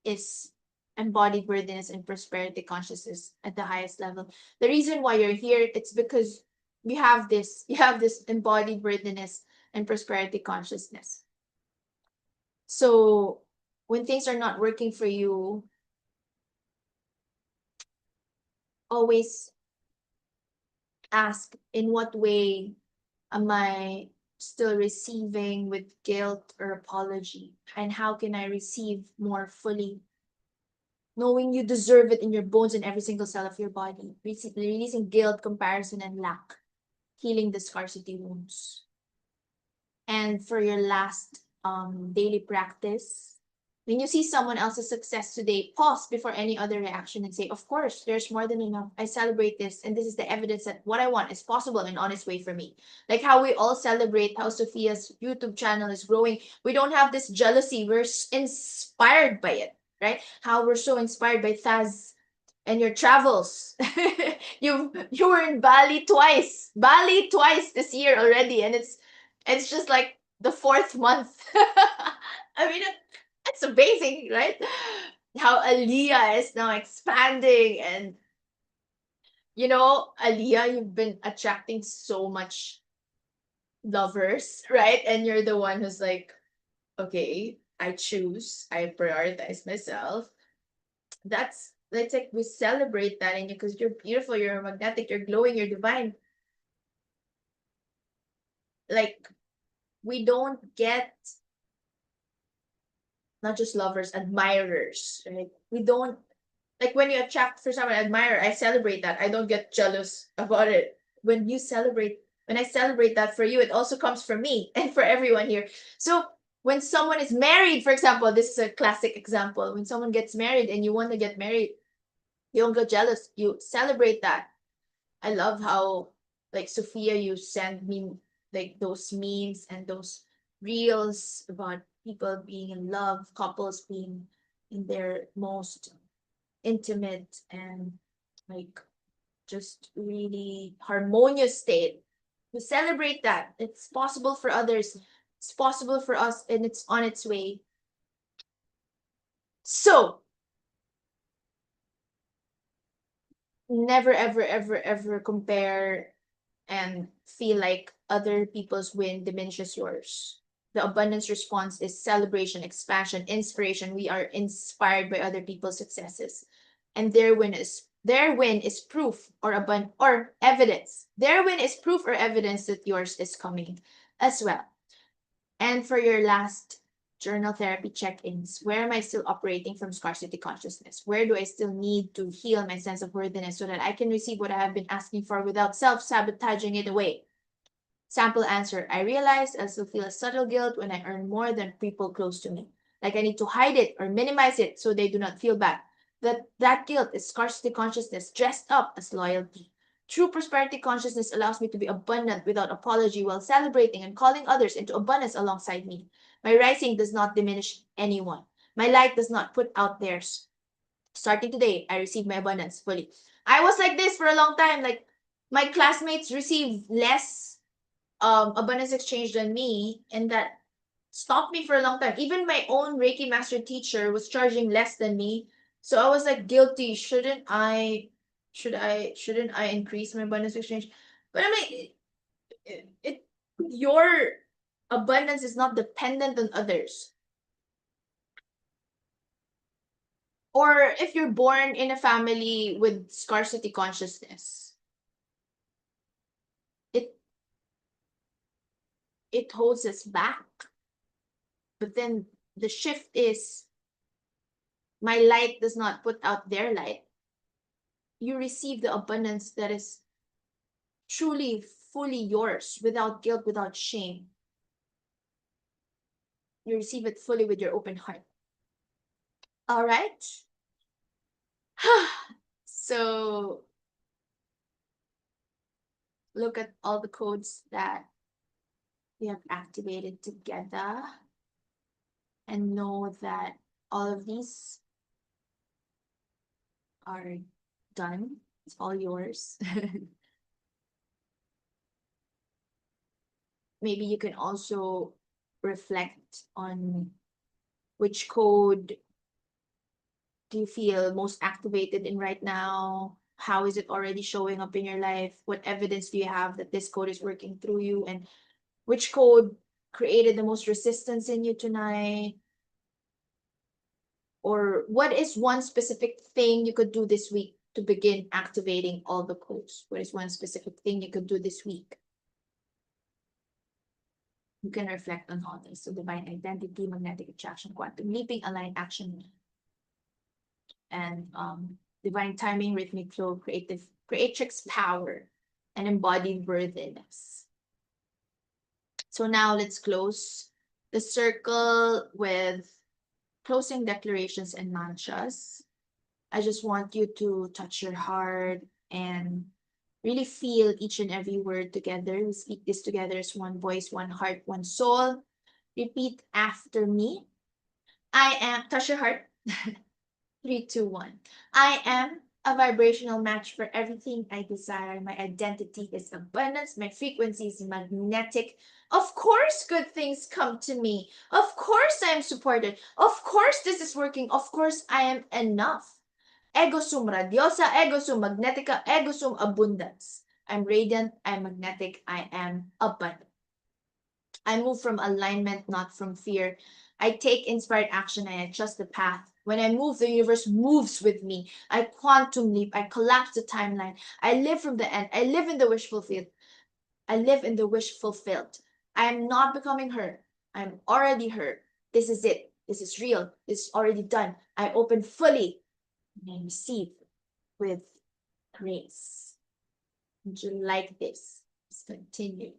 is embodied worthiness and prosperity consciousness at the highest level. The reason why you're here, it's because you have this embodied worthiness and prosperity consciousness. So when things are not working for you, always ask, in what way am I still receiving with guilt or apology? And how can I receive more fully? Knowing you deserve it in your bones and every single cell of your body. Releasing guilt, comparison, and lack. Healing the scarcity wounds. And for your last daily practice, when you see someone else's success today, pause before any other reaction and say, of course, there's more than enough. I celebrate this, and this is the evidence that what I want is possible and on its way for me. Like how we all celebrate how Sophia's YouTube channel is growing. We don't have this jealousy. We're inspired by it, right? How we're so inspired by Thaz and your travels. You were in Bali twice this year already, and it's just like the fourth month. I mean, it's amazing, right? How Aliyah is now expanding, and Aliyah, you've been attracting so much lovers, right? And you're the one who's like, okay, I prioritize myself. That's like we celebrate that in you because you're beautiful, you're magnetic, you're glowing, you're divine. Like, we don't get not just lovers, admirers, right? We don't, like, when you attract for someone admire, I celebrate that. I don't get jealous about it. When I celebrate that for you, it also comes from me and for everyone here. So when someone is married, for example, this is a classic example. When someone gets married and you want to get married, you don't get jealous. You celebrate that. I love how, like, Sophia, you send me like those memes and those reels about people being in love, couples being in their most intimate and like just really harmonious state. We celebrate that. It's possible for others. It's possible for us, and it's on its way. So never, ever, ever, ever compare and feel like other people's win diminishes yours. The abundance response is celebration, expansion, inspiration. We are inspired by other people's successes. And their win is proof or evidence. Their win is proof or evidence that yours is coming as well. And for your last journal therapy check-ins, where am I still operating from scarcity consciousness? Where do I still need to heal my sense of worthiness so that I can receive what I have been asking for without self-sabotaging it away? Sample answer: I realize I still feel a subtle guilt when I earn more than people close to me. Like I need to hide it or minimize it so they do not feel bad. That guilt is scarcity consciousness dressed up as loyalty. True prosperity consciousness allows me to be abundant without apology while celebrating and calling others into abundance alongside me. My rising does not diminish anyone. My light does not put out theirs. Starting today, I receive my abundance fully. I was like this for a long time. Like, my classmates receive less abundance exchange than me, and that stopped me for a long time. Even my own Reiki master teacher was charging less than me. So I was like guilty. Shouldn't I increase my abundance exchange? But I'm like, your abundance is not dependent on others. Or if you're born in a family with scarcity consciousness, it it holds us back. But then the shift is, my light does not put out their light. You receive the abundance that is truly, fully yours, without guilt, without shame. You receive it fully with your open heart. All right. So look at all the codes that we have activated together and know that all of these are done. It's all yours. Maybe you can also reflect on which code do you feel most activated in right now? How is it already showing up in your life? What evidence do you have that this code is working through you? And which code created the most resistance in you tonight? Or what is one specific thing you could do this week to begin activating all the codes. What is one specific thing you could do this week? You can reflect on all this. So divine identity, magnetic attraction, quantum leaping, aligned action, and divine timing, rhythmic flow, creatrix power, and embodied worthiness. So now let's close the circle with closing declarations and mantras. I just want you to touch your heart and really feel each and every word together. We speak this together as one voice, one heart, one soul. Repeat after me. I am, touch your heart. 3, 2, 1. I am a vibrational match for everything I desire. My identity is abundance. My frequency is magnetic. Of course, good things come to me. Of course, I am supported. Of course, this is working. Of course, I am enough. Ego sum radiosa, ego sum magnetica, ego sum abundance. I'm radiant, I'm magnetic, I am abundant. I move from alignment, not from fear. I take inspired action and I adjust the path. When I move, the universe moves with me. I quantum leap. I collapse the timeline. I live from the end. I live in the wish fulfilled. I live in the wish fulfilled. I am not becoming her. I'm already her. This is it. This is real. This is already done. I open fully and I receive with grace. Would you like this? Let's continue.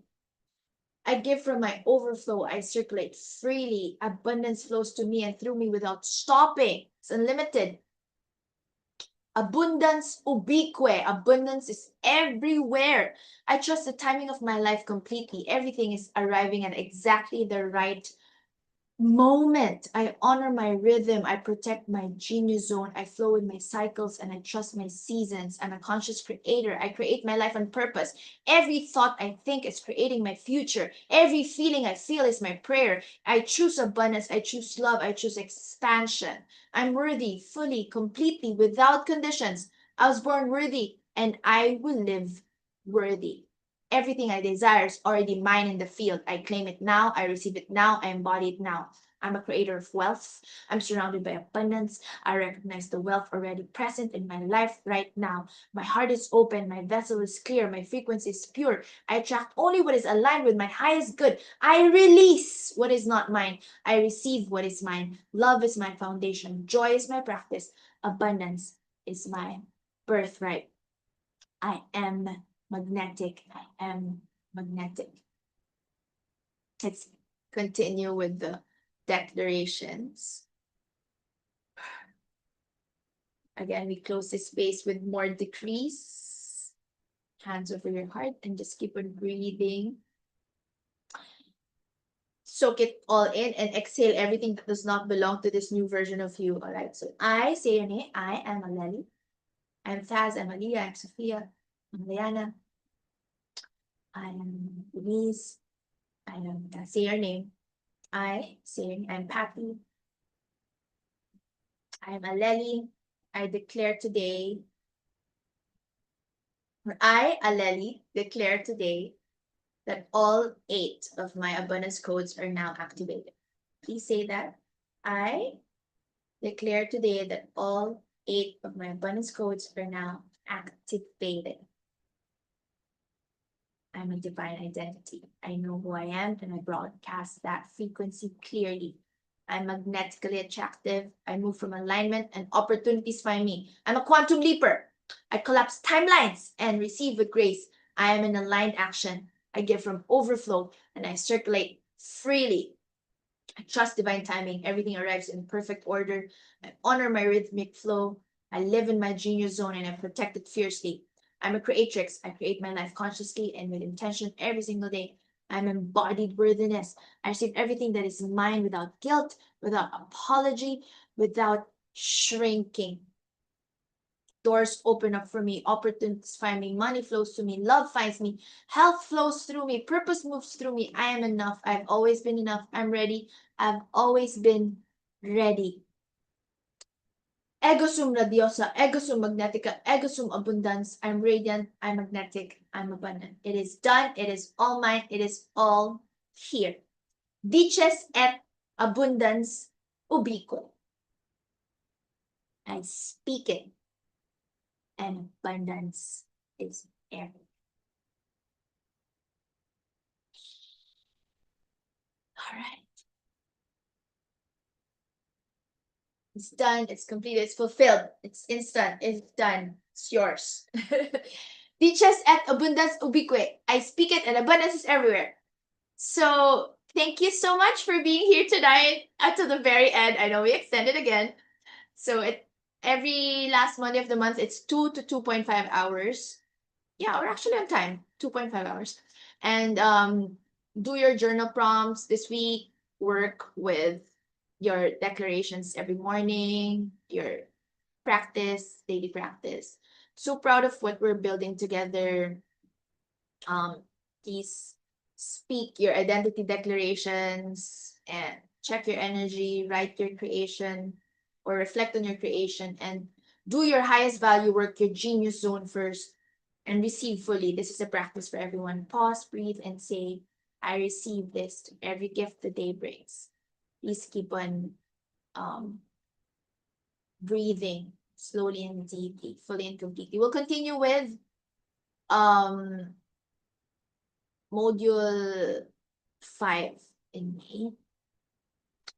I give from my overflow. I circulate freely. Abundance flows to me and through me without stopping. It's unlimited. Abundance ubique. Abundance is everywhere. I trust the timing of my life completely. Everything is arriving at exactly the right moment. I honor my rhythm. I protect my genius zone. I flow with my cycles and I trust my seasons. I'm a conscious creator. I create my life on purpose. Every thought I think is creating my future. Every feeling I feel is my prayer. I choose abundance. I choose love. I choose expansion. I'm worthy, fully, completely, without conditions. I was born worthy and I will live worthy. Everything I desire is already mine in the field. I claim it now. I receive it now. I embody it now. I'm a creator of wealth. I'm surrounded by abundance. I recognize the wealth already present in my life right now. My heart is open. My vessel is clear. My frequency is pure. I attract only what is aligned with my highest good. I release what is not mine. I receive what is mine. Love is my foundation. Joy is my practice. Abundance is my birthright. I am magnetic. I am magnetic. Let's continue with the declarations. Again, we close this space with more decrees. Hands over your heart and just keep on breathing. Soak it all in and exhale everything that does not belong to this new version of you. All right, so I say your name. I am Aleli. I'm Faz. I'm Aliyah. I'm Sophia. I'm Liana. I'm Denise. I am say your name. I say I'm Patty. I'm Aleli. I declare today, or I, Aleli, declare today that all 8 of my abundance codes are now activated. Please say that. I declare today that all 8 of my abundance codes are now activated. I'm a divine identity. I know who I am and I broadcast that frequency clearly. I'm magnetically attractive. I move from alignment and opportunities find me. I'm a quantum leaper. I collapse timelines and receive with grace. I am in aligned action. I give from overflow and I circulate freely. I trust divine timing. Everything arrives in perfect order. I honor my rhythmic flow. I live in my genius zone and I protect it fiercely. I'm a creatrix. I create my life consciously and with intention every single day. I'm embodied worthiness. I receive everything that is mine without guilt, without apology, without shrinking. Doors open up for me, opportunities find me, money flows to me, love finds me, health flows through me, purpose moves through me. I am enough. I've always been enough. I'm ready. I've always been ready. Ego sum radiosa, ego sum magnetica, ego sum abundance. I'm radiant, I'm magnetic, I'm abundant. It is done, it is all mine, it is all here. Dices et abundance ubique. I speak it. and abundance is everything. All right. It's done. It's completed. It's fulfilled. It's instant. It's done. It's yours. Beaches at abundance ubique. I speak it and abundance is everywhere. So thank you so much for being here tonight until the very end. I know we extended again. So every last Monday of the month, it's 2 to 2.5 hours. Yeah, we're actually on time. 2.5 hours. And do your journal prompts this week. Work with your declarations every morning, your daily practice. So proud of what we're building together. Please speak your identity declarations and check your energy, write your creation or reflect on your creation and do your highest value work, your genius zone first and receive fully. This is a practice for everyone. Pause, breathe, and say, I receive this to every gift the day brings. Please keep on breathing slowly and deeply, fully and completely. We'll continue with um module 5 in May.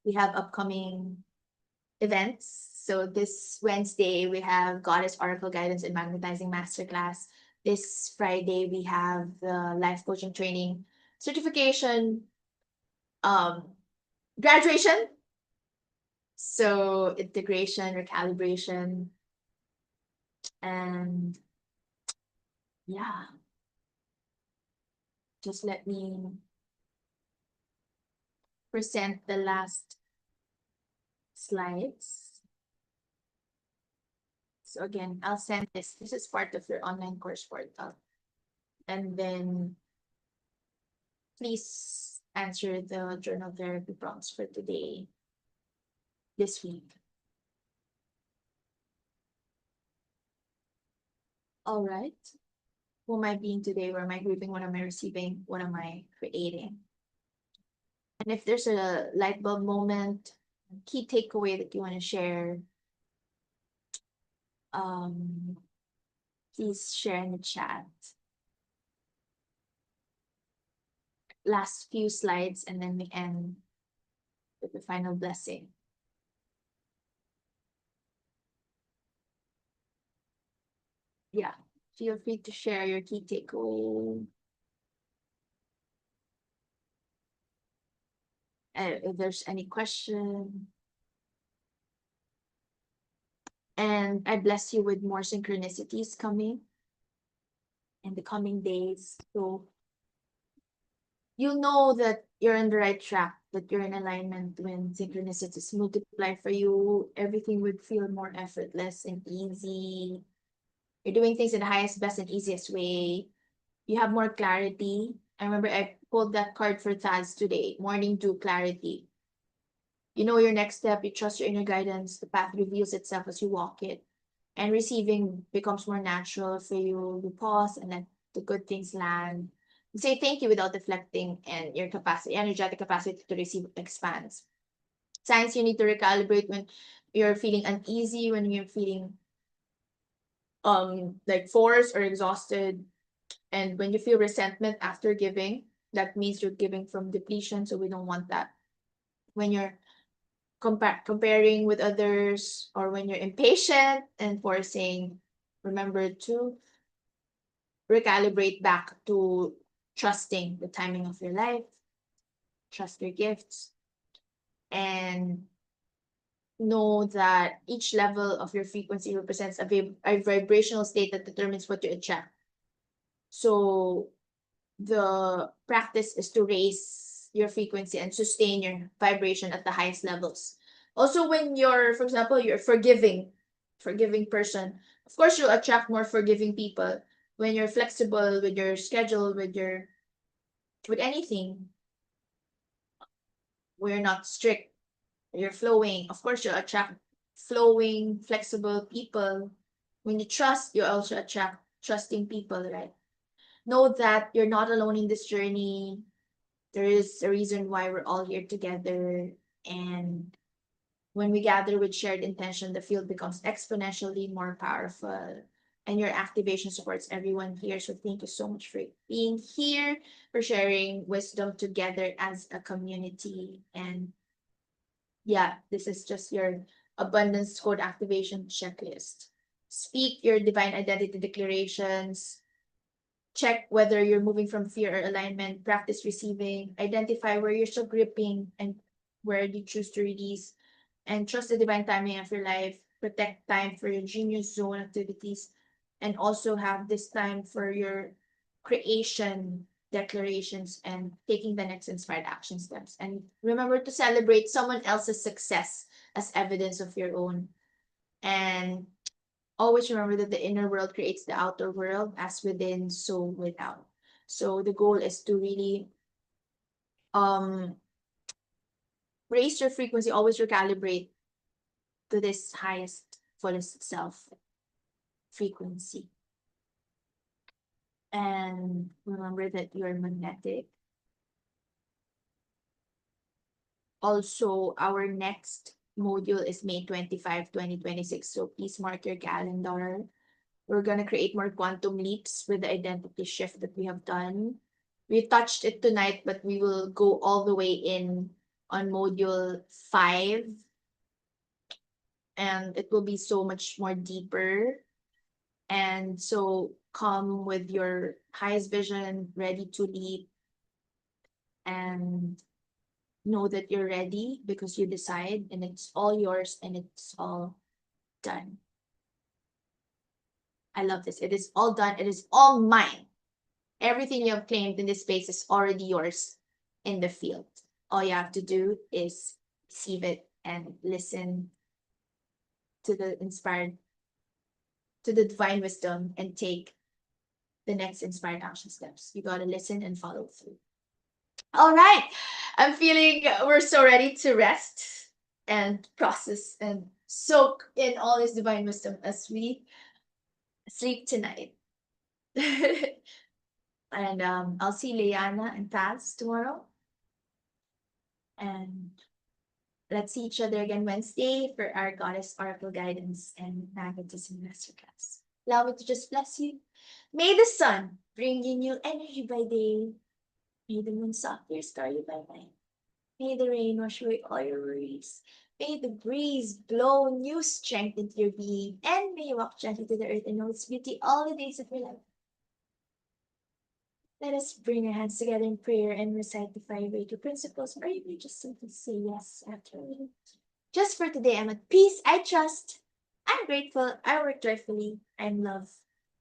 We have upcoming events. So this Wednesday, we have Goddess Oracle Guidance and Magnetizing Masterclass. This Friday, we have the life coaching training certification graduation. So integration, recalibration, and yeah, just let me present the last slides. So again, I'll send this. This is part of your online course portal. And then please answer the journal therapy prompts for today, this week. All right. Who am I being today? Where am I grieving? What am I receiving? What am I creating? And if there's a light bulb moment, key takeaway that you want to share, please share in the chat. Last few slides, and then we end with the final blessing. Yeah, feel free to share your key takeaway. If there's any question. And I bless you with more synchronicities coming in the coming days. So you'll know that you're on the right track, that you're in alignment when synchronicities multiply for you. Everything would feel more effortless and easy. You're doing things in the highest, best, and easiest way. You have more clarity. I remember I pulled that card for Taz today, morning dew clarity. You know your next step, you trust your inner guidance, the path reveals itself as you walk it, and receiving becomes more natural for you. You pause and let the good things land. You say thank you without deflecting, and your capacity, energetic capacity to receive expands. Signs you need to recalibrate when you're feeling uneasy, when you're feeling like forced or exhausted, and when you feel resentment after giving, that means you're giving from depletion, so we don't want that. When you're comparing with others, or when you're impatient and forcing, remember to recalibrate back to trusting the timing of your life, trust your gifts, and know that each level of your frequency represents a vibrational state that determines what you attract. So the practice is to raise your frequency and sustain your vibration at the highest levels. Also, when you're, for example, you're forgiving person, of course you'll attract more forgiving people. When you're flexible with your schedule, with anything, we're not strict, you're flowing, of course you'll attract flowing, flexible people. When you trust, you also attract trusting people, right? Know that you're not alone in this journey. There is a reason why we're all here together. And when we gather with shared intention, the field becomes exponentially more powerful. and your activation supports everyone here. So thank you so much for being here, for sharing wisdom together as a community. And yeah, this is just your abundance code activation checklist. Speak your divine identity declarations. Check whether you're moving from fear or alignment. Practice receiving. Identify where you're still gripping and where you choose to release. And trust the divine timing of your life. Protect time for your genius zone activities. And also have this time for your creation declarations and taking the next inspired action steps. And remember to celebrate someone else's success as evidence of your own. And always remember that the inner world creates the outer world, as within, so without. So the goal is to really um raise your frequency, always recalibrate to this highest, fullest self frequency. And remember that you're magnetic. Also, our next module is May 25, 2026. So please mark your calendar. We're going to create more quantum leaps with the identity shift that we have done. We touched it tonight, but we will go all the way in on module 5. And it will be so much more deeper. And so come with your highest vision, ready to leap, and know that you're ready because you decide, and it's all yours and it's all done. I love this. It is all done. It is all mine. Everything you have claimed in this space is already yours in the field. All you have to do is receive it and listen to the inspired, to the divine wisdom, and take the next inspired action steps. You got to listen and follow through. All right. I'm feeling we're so ready to rest and process and soak in all this divine wisdom as we sleep tonight. And I'll see Leanna and Taz tomorrow. And let's see each other again Wednesday for our Goddess Oracle Guidance and Magnetism Masterclass. Allow me to just bless you. May the sun bring you new energy by day. May the moon soften your story by night. May the rain wash away all your worries. May the breeze blow new strength into your being. And may you walk gently to the earth and know its beauty all the days of your life. Let us bring our hands together in prayer and recite the five Reiki principles, or you may just simply say yes after me. Just for today, I'm at peace, I trust, I'm grateful, I work joyfully, I'm love.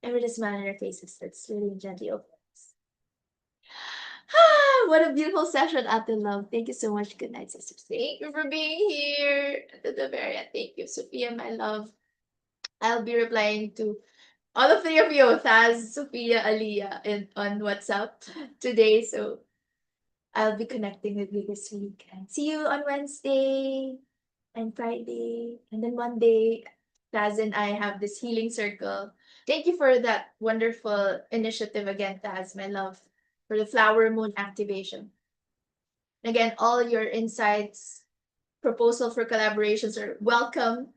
And with a smile on our faces, let's slowly and gently open us. What a beautiful session, Ate Love. Thank you so much. Good night, sisters. Thank you for being here. To the very end, thank you, Sophia, my love. I'll be replying to all the three of you, Thaz, Sophia, Aliyah, and on WhatsApp today. So I'll be connecting with you this week. And see you on Wednesday and Friday. And then Monday, Taz and I have this healing circle. Thank you for that wonderful initiative again, Taz, my love, for the flower moon activation. Again, all your insights, proposal for collaborations are welcome.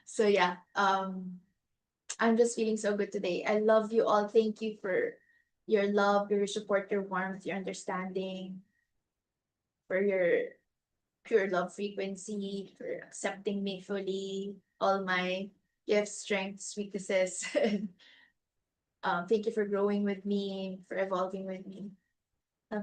So yeah, I'm just feeling so good today. I love you all. Thank you for your love, your support, your warmth, your understanding, for your pure love frequency, for accepting me fully, all my gifts, strengths, weaknesses. Thank you for growing with me, for evolving with me.